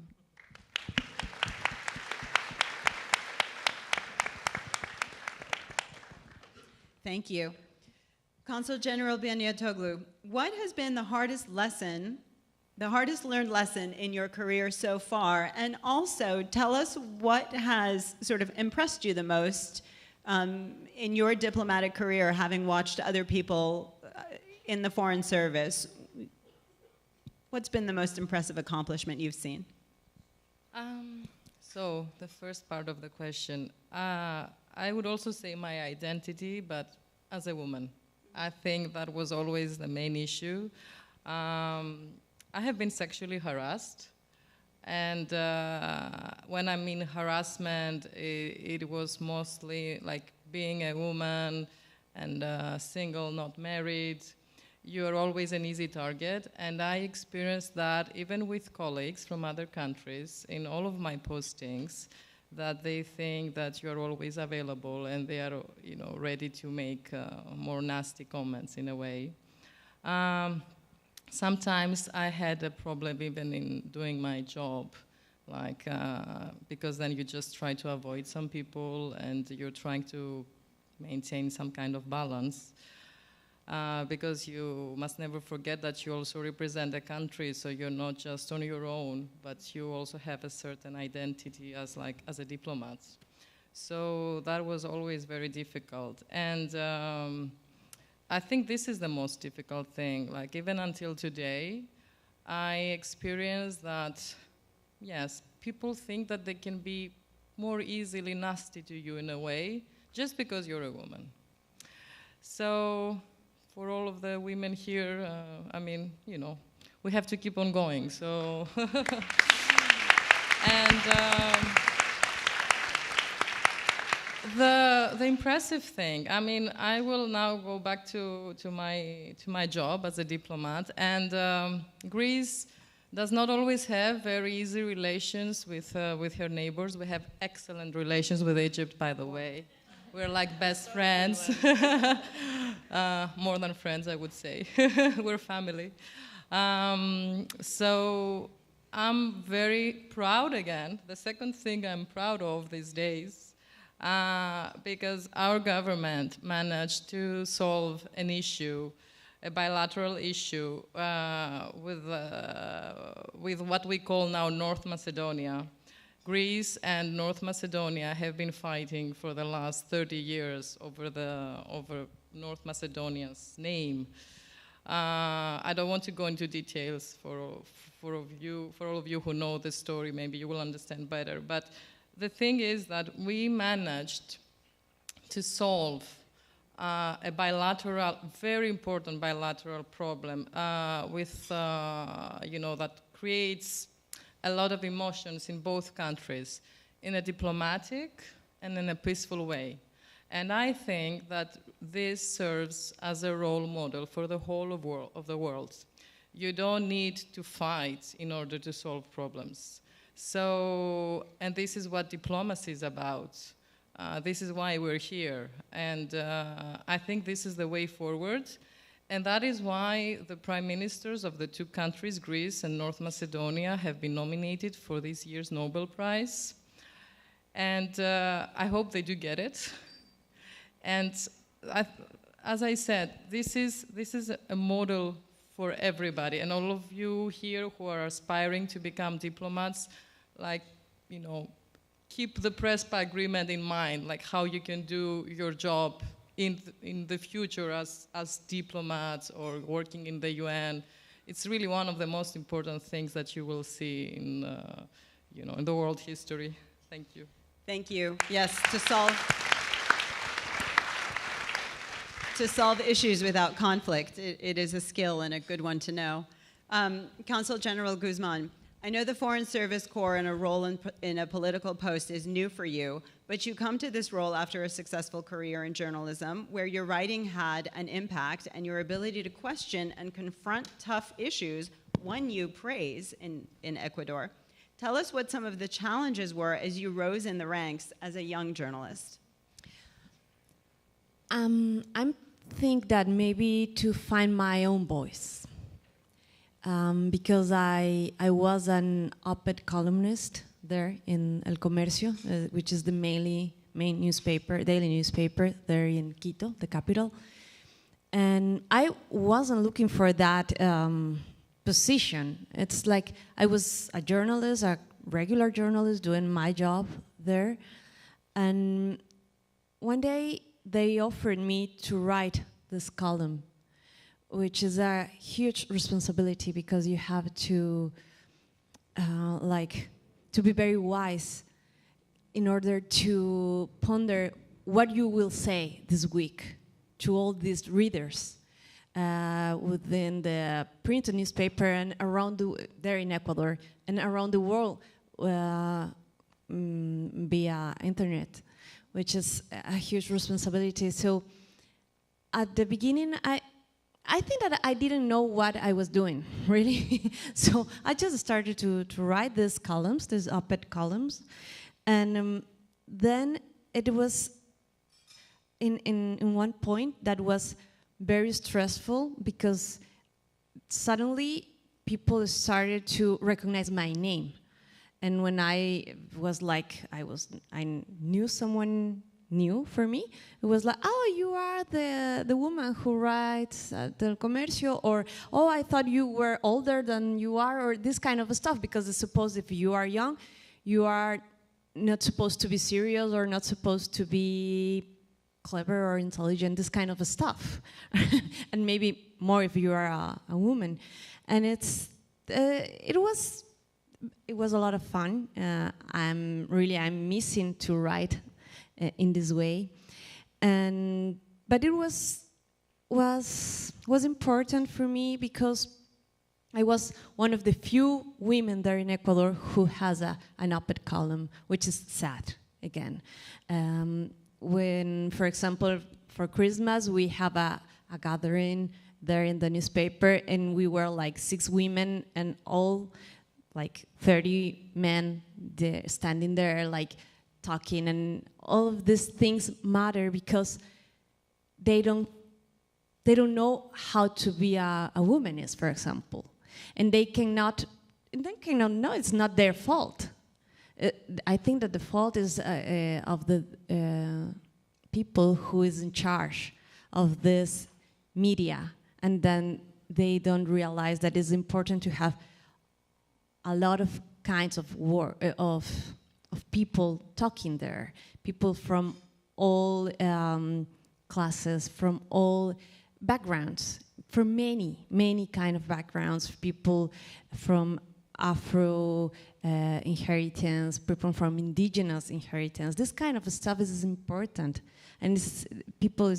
Thank you. Consul General Beniatoglou, what has been the hardest learned lesson in your career so far? And also tell us what has sort of impressed you the most in your diplomatic career, having watched other people in the Foreign Service. What's been the most impressive accomplishment you've seen? So the first part of the question, I would also say my identity, but as a woman. I think that was always the main issue. I have been sexually harassed, and when I mean harassment, it was mostly like being a woman and single, not married. You're always an easy target, and I experienced that even with colleagues from other countries in all of my postings, that they think that you're always available, and they are, ready to make more nasty comments in a way. Sometimes I had a problem even in doing my job, like because then you just try to avoid some people, and you're trying to maintain some kind of balance. Because you must never forget that you also represent a country, so you're not just on your own, but you also have a certain identity as a diplomat. So that was always very difficult. And I think this is the most difficult thing. Like, even until today, I experience that, yes, people think that they can be more easily nasty to you in a way, just because you're a woman. So for all of the women here, we have to keep on going. So, and the impressive thing, I will now go back to my job as a diplomat, and Greece does not always have very easy relations with her neighbors. We have excellent relations with Egypt, by the way. We're like best friends. More than friends, I would say. We're family. So I'm very proud again. The second thing I'm proud of these days, because our government managed to solve an issue, a bilateral issue, with what we call now North Macedonia. Greece and North Macedonia have been fighting for the last 30 years over North Macedonia's name. I don't want to go into details for all of you who know the story. Maybe you will understand better. But the thing is that we managed to solve a bilateral, very important bilateral problem that creates a lot of emotions in both countries, in a diplomatic and in a peaceful way. And I think that this serves as a role model for the whole of the world. You don't need to fight in order to solve problems. So, and this is what diplomacy is about. This is why we're here. And I think this is the way forward. And that is why the prime ministers of the two countries, Greece and North Macedonia, have been nominated for this year's Nobel Prize. And I hope they do get it. And as I said, this is a model for everybody. And all of you here who are aspiring to become diplomats, like, you know, keep the PRESPA agreement in mind, like how you can do your job in the future as diplomats or working in the UN. It's really one of the most important things that you will see in, you know, in the world history. Thank you. Thank you. Yes, to solve issues without conflict, it is a skill and a good one to know. Consul General Guzman, I know the Foreign Service Corps and a role in a political post is new for you, but you come to this role after a successful career in journalism where your writing had an impact and your ability to question and confront tough issues won you praise in Ecuador. Tell us what some of the challenges were as you rose in the ranks as a young journalist. I think that maybe to find my own voice. Because I was an op-ed columnist there in El Comercio, which is the main newspaper, daily newspaper there in Quito, the capital. And I wasn't looking for that position. It's like I was a journalist, a regular journalist doing my job there. And one day they offered me to write this column, which is a huge responsibility because you have to to be very wise in order to ponder what you will say this week to all these readers within the printed newspaper and around there in Ecuador and around the world via internet, which is a huge responsibility. So at the beginning, I think that I didn't know what I was doing, really. So I just started to write these columns, these op-ed columns. And then it was in one point that was very stressful because suddenly people started to recognize my name. And when I was like, I knew someone new for me. It was like, oh, you are the woman who writes at El Comercio, or, oh, I thought you were older than you are, or this kind of stuff, because I suppose if you are young, you are not supposed to be serious or not supposed to be clever or intelligent, this kind of stuff. And maybe more if you are a woman. And it was a lot of fun. I'm missing to write in this way, but it was important for me because I was one of the few women there in Ecuador who has an op-ed column, which is sad again. When, for example, for Christmas we have a gathering there in the newspaper, and we were like 6 women and all like 30 men standing there like talking, and all of these things matter because they don't know how to be a womanist, for example, and they cannot know. It's not their fault. I think that the fault is of the people who is in charge of this media, and then they don't realize that it's important to have a lot of kinds of of people talking there, people from all classes, from all backgrounds, from many kind of backgrounds, people from Afro inheritance, people from indigenous inheritance. This kind of stuff is important, and people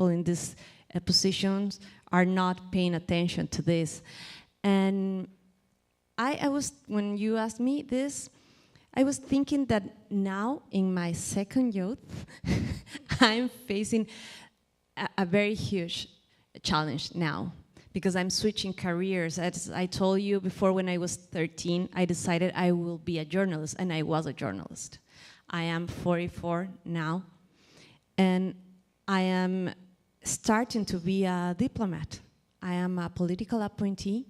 in these positions are not paying attention to this. And I was, when you asked me this, I was thinking that now, in my second youth, I'm facing a very huge challenge now, because I'm switching careers. As I told you before, when I was 13, I decided I will be a journalist, and I was a journalist. I am 44 now, and I am starting to be a diplomat. I am a political appointee,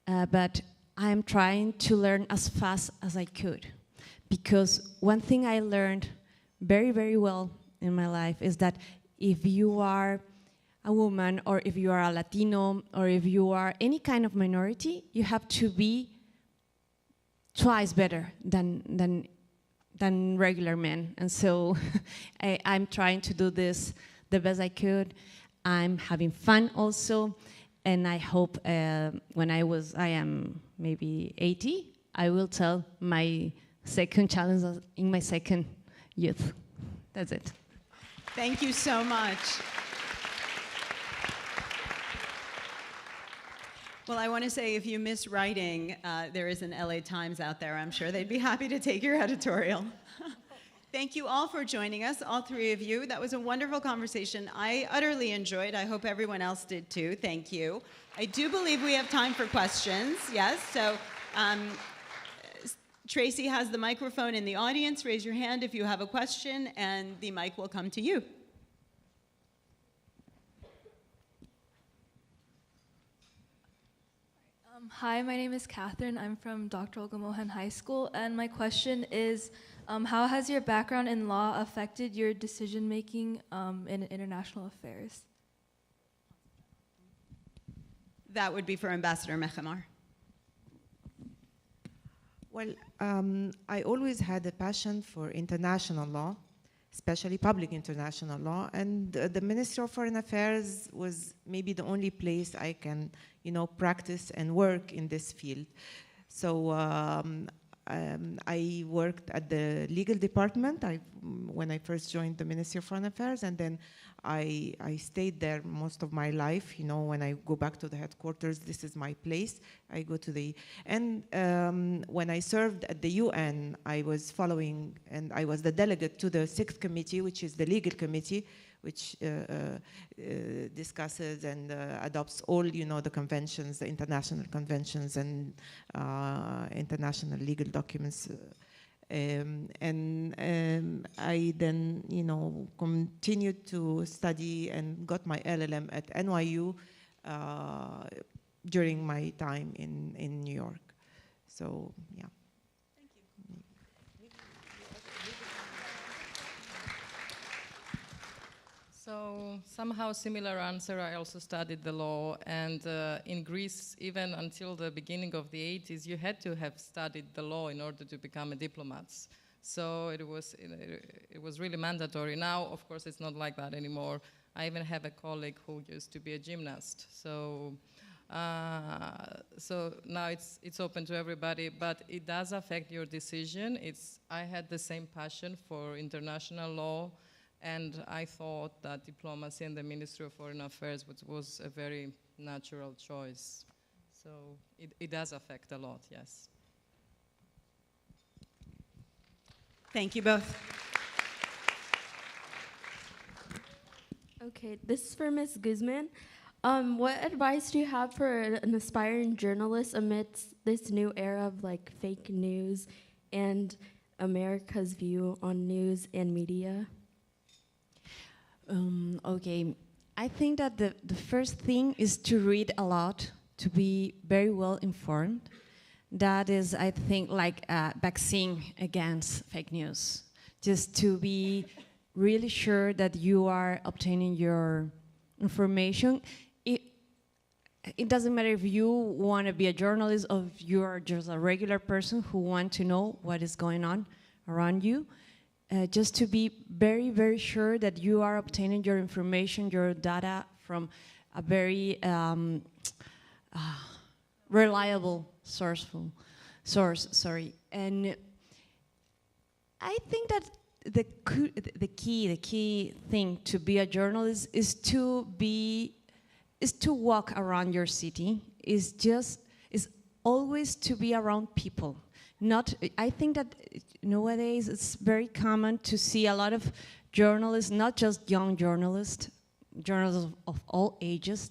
but I am trying to learn as fast as I could, because one thing I learned very, very well in my life is that if you are a woman, or if you are a Latino, or if you are any kind of minority, you have to be twice better than regular men. And so I'm trying to do this the best I could. I'm having fun also, and I hope when I am maybe 80, I will tell my second challenge in my second youth. That's it. Thank you so much. Well, I want to say, if you miss writing, there is an LA Times out there. I'm sure they'd be happy to take your editorial. Thank you all for joining us, all three of you. That was a wonderful conversation. I utterly enjoyed. I hope everyone else did too. Thank you. I do believe we have time for questions. Yes, so Tracy has the microphone in the audience. Raise your hand if you have a question, and the mic will come to you. Hi, my name is Catherine. I'm from Dr. Olga Mohan High School, and my question is, how has your background in law affected your decision-making in international affairs? That would be for Ambassador Mekhemar. Well, I always had a passion for international law, especially public international law, and the Ministry of Foreign Affairs was maybe the only place I can, practice and work in this field. So I worked at the legal department when I first joined the Ministry of Foreign Affairs, and then I stayed there most of my life. When I go back to the headquarters, this is my place. I go to and when I served at the UN, I was following, and I was the delegate to the 6th committee, which is the legal committee, which discusses and adopts all, the conventions, the international conventions and international legal documents. I then, continued to study and got my LLM at NYU during my time in New York. So, yeah. Thank you. So somehow similar answer. I also studied the law, and in Greece, even until the beginning of the 80s, you had to have studied the law in order to become a diplomat. So it was really mandatory. Now, of course, it's not like that anymore. I even have a colleague who used to be a gymnast. So now it's open to everybody, but it does affect your decision. I had the same passion for international law, and I thought that diplomacy and the Ministry of Foreign Affairs was a very natural choice. So it does affect a lot, yes. Thank you both. Okay, this is for Ms. Guzman. What advice do you have for an aspiring journalist amidst this new era of fake news and America's view on news and media? Okay, I think that the first thing is to read a lot, to be very well informed. That is, I think, like a vaccine against fake news. Just to be really sure that you are obtaining your information. It doesn't matter if you want to be a journalist or if you are just a regular person who wants to know what is going on around you. Just to be very, very sure that you are obtaining your information, your data from a very reliable source. And I think that the key thing to be a journalist is to walk around your city. Is always to be around people. I think that nowadays it's very common to see a lot of journalists, not just young journalists of all ages,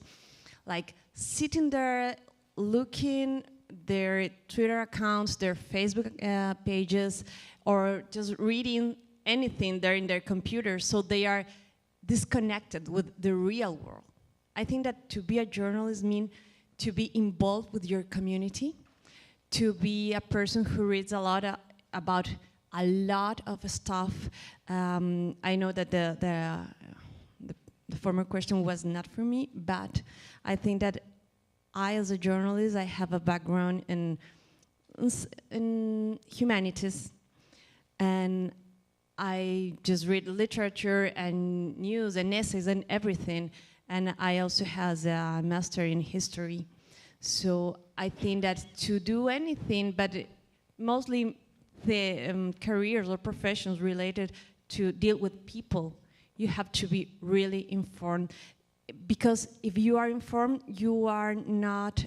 like sitting there looking their Twitter accounts, their Facebook pages, or just reading anything there in their computer, so they are disconnected with the real world. I think that to be a journalist means to be involved with your community, to be a person who reads a lot about a lot of stuff. I know that the former question was not for me, but I think that I, as a journalist, I have a background in humanities, and I just read literature and news and essays and everything, and I also have a master in history. So I think that to do anything, but mostly the careers or professions related to deal with people, you have to be really informed. Because if you are informed, you are not,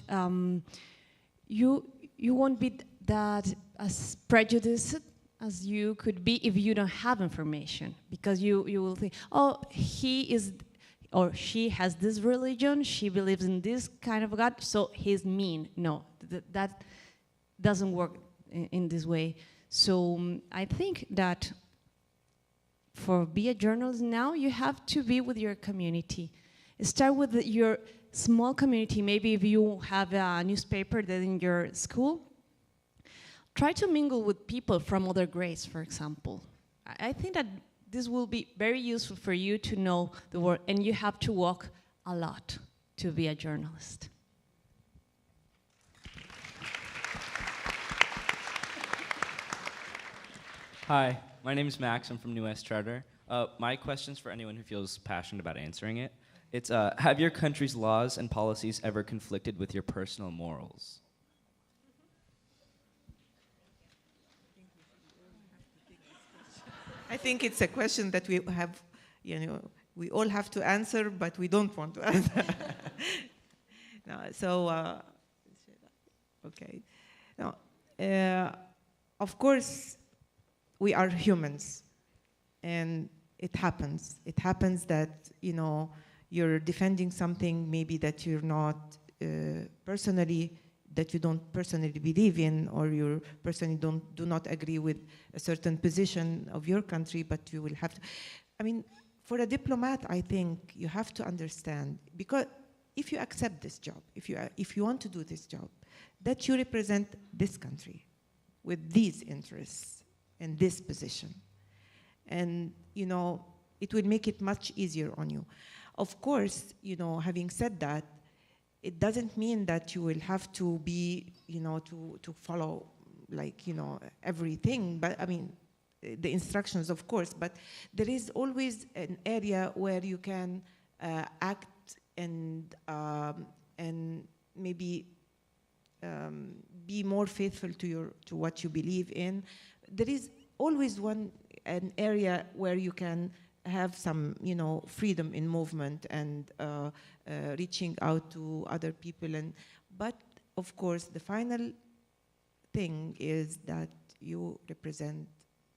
you won't be that as prejudiced as you could be if you don't have information. Because you will think, oh, he is, or she has this religion, she believes in this kind of God, so he's mean. No, that doesn't work in this way. So I think that for be a journalist now, you have to be with your community. Start with your small community. Maybe if you have a newspaper that in your school, try to mingle with people from other grades, for example. I think that this will be very useful for you to know the world, and you have to walk a lot to be a journalist. Hi, my name is Max. I'm from New West Charter. My question's for anyone who feels passionate about answering it. It's, have your country's laws and policies ever conflicted with your personal morals? I think it's a question that we have, we all have to answer, but we don't want to answer. No, so, okay. No, of course, we are humans, and it happens. It happens that, you're defending something maybe that you're not personally, that you don't personally believe in, or you personally do not agree with a certain position of your country, but you will have to. I mean, for a diplomat, I think you have to understand, because if you accept this job, if you want to do this job, that you represent this country with these interests and this position. And, it will make it much easier on you. Of course, having said that, it doesn't mean that you will have to be, to follow, everything. But I mean, the instructions, of course. But there is always an area where you can act and maybe be more faithful to what you believe in. There is always an area where you can have some, freedom in movement and reaching out to other people. But of course, the final thing is that you represent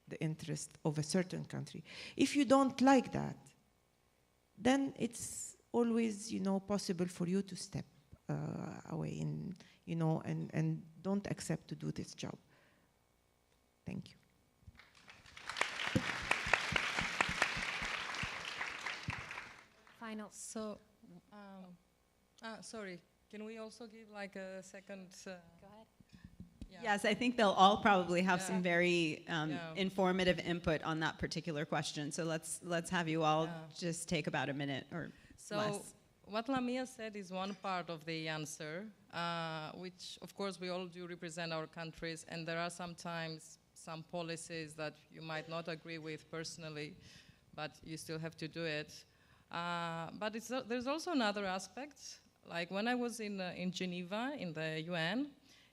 the interest of a certain country. If you don't like that, then it's always, possible for you to step away and don't accept to do this job. Thank you. Final. So, sorry, can we also give like a second? Go ahead. Yeah. Yes, I think they'll all probably have some very informative input on that particular question. So let's have you all just take about a minute or less. What Lamia said is one part of the answer, which of course we all do represent our countries, and there are sometimes some policies that you might not agree with personally, but you still have to do it. But there's also another aspect. Like when I was in Geneva, in the UN,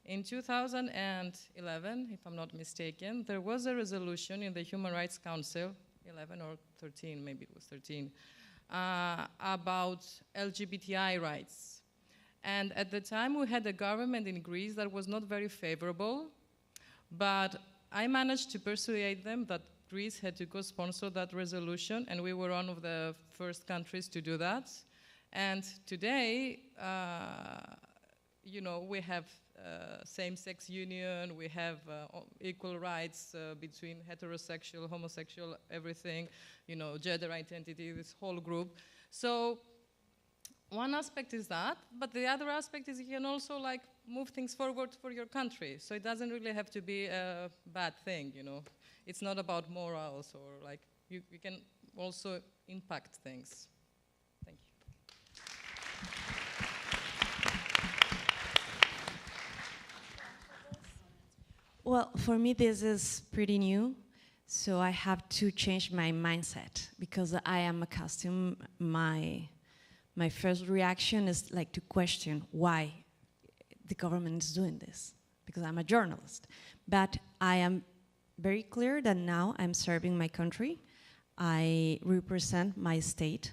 in 2011, if I'm not mistaken, there was a resolution in the Human Rights Council, 11 or 13, maybe it was 13, about LGBTI rights. And at the time, we had a government in Greece that was not very favorable, but I managed to persuade them that Greece had to co-sponsor that resolution, and we were one of the first countries to do that. And today, we have same-sex union, we have equal rights between heterosexual, homosexual, everything, gender identity, this whole group. So one aspect is that, but the other aspect is you can also move things forward for your country. So it doesn't really have to be a bad thing, it's not about morals or like, you can also impact things. Thank you. Well, for me, this is pretty new, so I have to change my mindset because I am accustomed. My first reaction is like to question why the government is doing this, because I'm a journalist. But I am very clear that now I'm serving my country. I represent my state,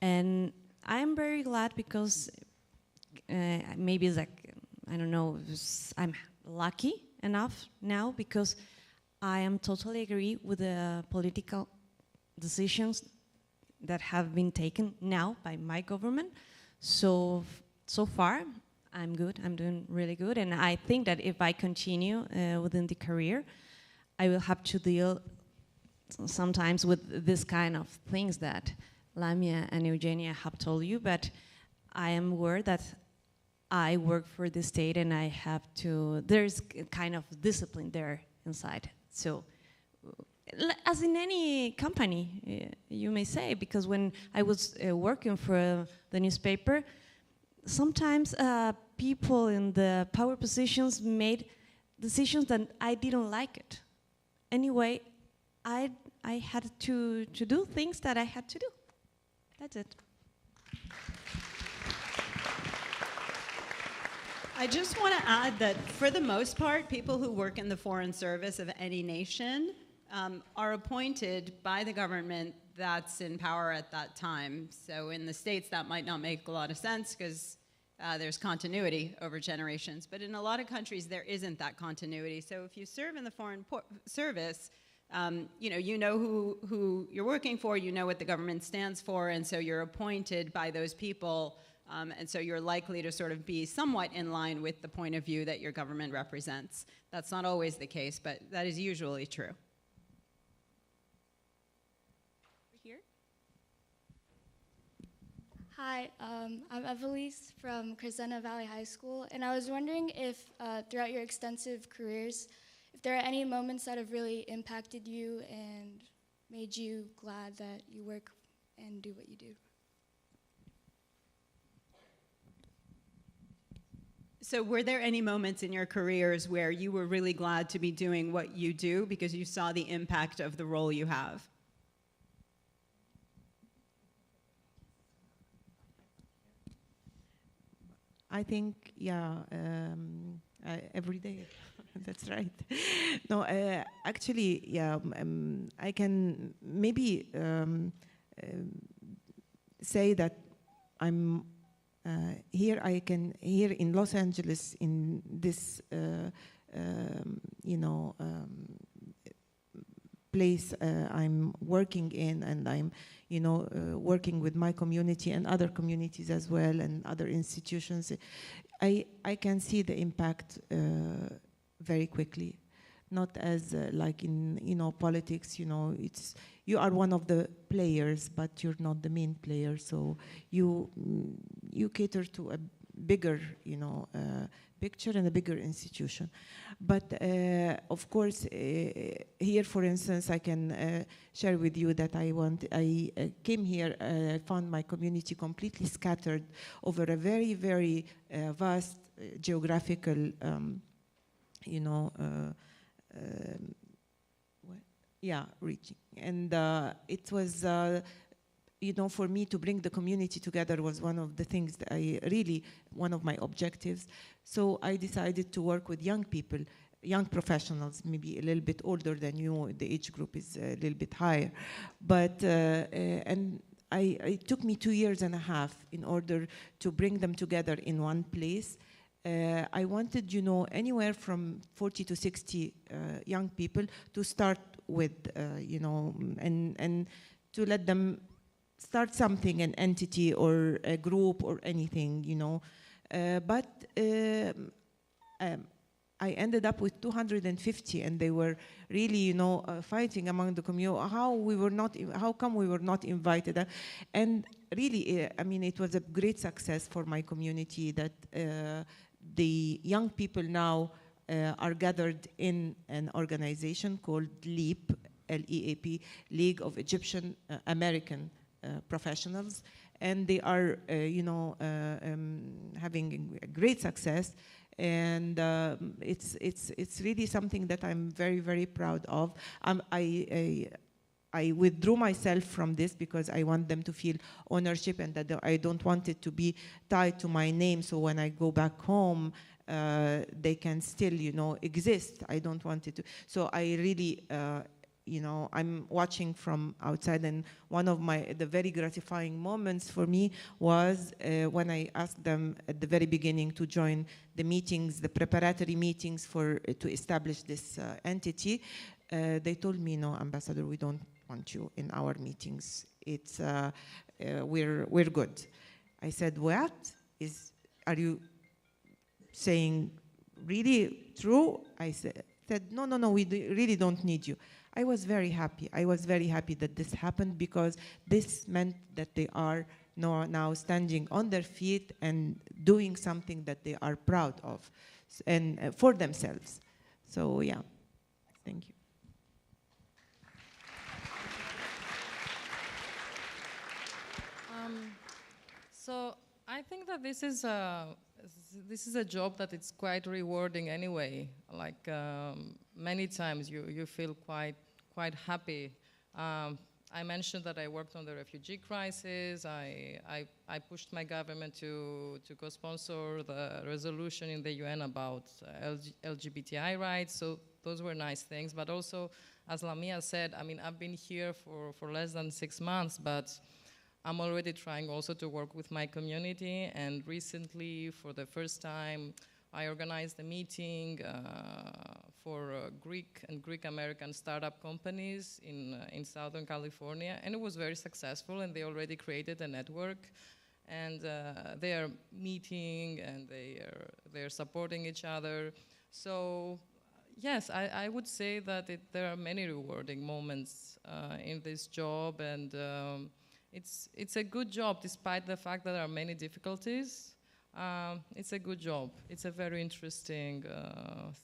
and I am very glad because maybe it's like, I don't know, I'm lucky enough now because I am totally agree with the political decisions that have been taken now by my government. So far, I'm good. I'm doing really good. And I think that if I continue within the career, I will have to deal sometimes with this kind of things that Lamia and Evgenia have told you, but I am aware that I work for the state and I have to, there's kind of discipline there inside. So, as in any company, you may say, because when I was working for the newspaper, sometimes people in the power positions made decisions that I didn't like it. Anyway, I had to do things that I had to do. That's it. I just want to add that for the most part, people who work in the foreign service of any nation are appointed by the government that's in power at that time. So in the States, that might not make a lot of sense because there's continuity over generations. But in a lot of countries, there isn't that continuity. So if you serve in the foreign service, you know who you're working for, you know what the government stands for, and so you're appointed by those people. And so you're likely to sort of be somewhat in line with the point of view that your government represents. That's not always the case, but that is usually true. Here. Hi, I'm Evelise from Crescenta Valley High School, and I was wondering if throughout your extensive careers, if there are any moments that have really impacted you and made you glad that you work and do what you do. So were there any moments in your careers where you were really glad to be doing what you do because you saw the impact of the role you have? I think, yeah, every day. That's right. No, actually, yeah, I can maybe say that I'm here in Los Angeles, in this, place I'm working in, and I'm, working with my community and other communities as well, and other institutions. I can see the impact very quickly, not as like in politics. It's you are one of the players, but you're not the main player. So you cater to a bigger picture and a bigger institution. But of course, here, for instance, I can share with you that I came here. I found my community completely scattered over a very, very vast geographical, region. And it was, for me to bring the community together was one of the things that one of my objectives. So I decided to work with young people, young professionals, maybe a little bit older than you. The age group is a little bit higher. But, and it took me 2.5 years in order to bring them together in one place. I wanted, anywhere from 40 to 60 young people to start with, and to let them start something, an entity or a group or anything, But I ended up with 250, and they were really, fighting among the community. How come we were not invited? And really, it was a great success for my community that the young people now are gathered in an organization called LEAP, L-E-A-P, League of Egyptian American Professionals, and they are, having a great success. And it's really something that I'm very, very proud of. I withdrew myself from this because I want them to feel ownership, and that I don't want it to be tied to my name. So when I go back home, they can still, exist. I don't want it to. So I really, I'm watching from outside, and one of the very gratifying moments for me was when I asked them at the very beginning to join the meetings, the preparatory meetings to establish this entity. They told me, no, Ambassador, we don't want you in our meetings. It's we're good. I said, what? Are you saying really true? I said, no, we really don't need you. I was very happy. I was very happy that this happened, because this meant that they are now standing on their feet and doing something that they are proud of, and for themselves. So yeah, thank you. So I think that this is a job that it's quite rewarding anyway. Like many times you feel quite happy. I mentioned that I worked on the refugee crisis. I pushed my government to co-sponsor the resolution in the UN about LGBTI rights. So those were nice things. But also, as Lamia said, I mean, I've been here for less than 6 months, but I'm already trying also to work with my community. And recently, for the first time, I organized a meeting for Greek and Greek-American startup companies in Southern California, and it was very successful, and they already created a network, and they are meeting, and they are supporting each other. So yes, I would say that there are many rewarding moments in this job, and it's a good job despite the fact that there are many difficulties. It's a good job. It's a very interesting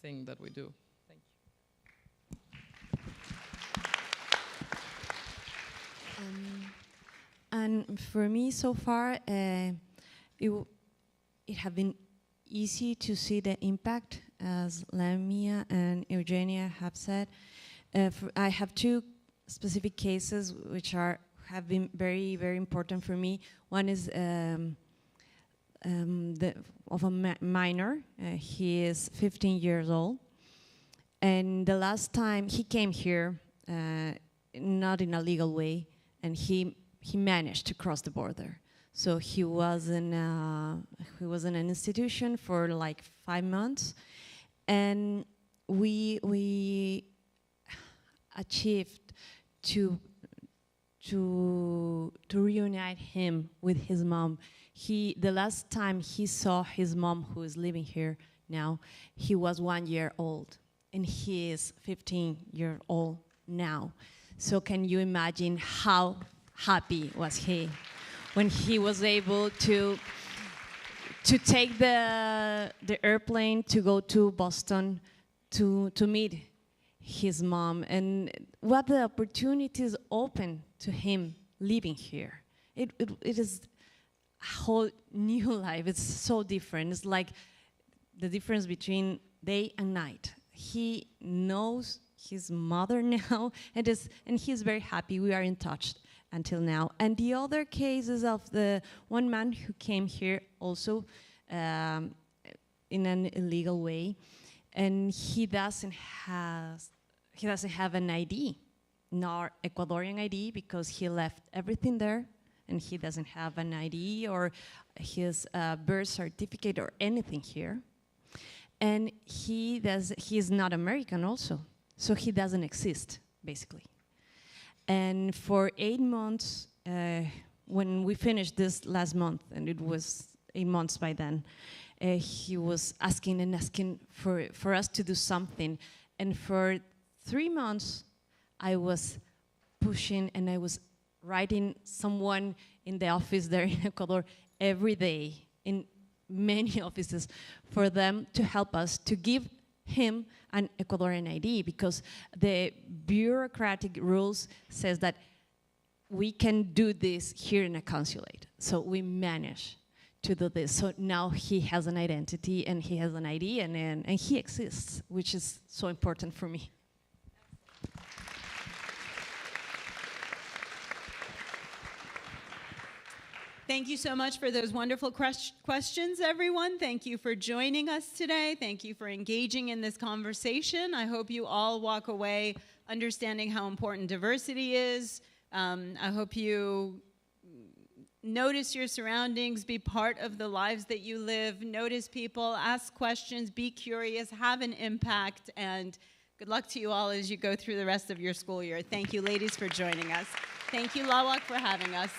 thing that we do. Thank you. And for me, so far, it has been easy to see the impact, as Lamia and Evgenia have said. I have two specific cases which have been very, very important for me. One is of a minor. He is 15 years old. And the last time he came here, not in a legal way, and he managed to cross the border. So he was in an institution for like 5 months, and we achieved to reunite him with his mom. The last time he saw his mom, who is living here now, he was 1 year old, and he is 15 years old now. So can you imagine how happy was he when he was able to take the airplane to go to Boston to meet his mom, and what the opportunities open to him living here. It is a whole new life. It's so different. It's like the difference between day and night. He knows his mother now, and he's very happy. We are in touch until now. And the other cases of the one man who came here also in an illegal way, and he doesn't have an ID, nor Ecuadorian ID, because he left everything there, and he doesn't have an ID or his birth certificate or anything here. And he is not American also, so he doesn't exist, basically. And for 8 months, when we finished this last month, and it was 8 months by then, he was asking and asking for us to do something. And for 3 months, I was pushing, and I was writing someone in the office there in Ecuador every day, in many offices, for them to help us, to give him an Ecuadorian ID, because the bureaucratic rules says that we can do this here in a consulate. So we manage to do this. So now he has an identity and he has an ID and he exists, which is so important for me. Thank you so much for those wonderful questions, everyone. Thank you for joining us today. Thank you for engaging in this conversation. I hope you all walk away understanding how important diversity is. I hope you notice your surroundings, be part of the lives that you live, notice people, ask questions, be curious, have an impact, and good luck to you all as you go through the rest of your school year. Thank you, ladies, for joining us. Thank you, LAWAC, for having us.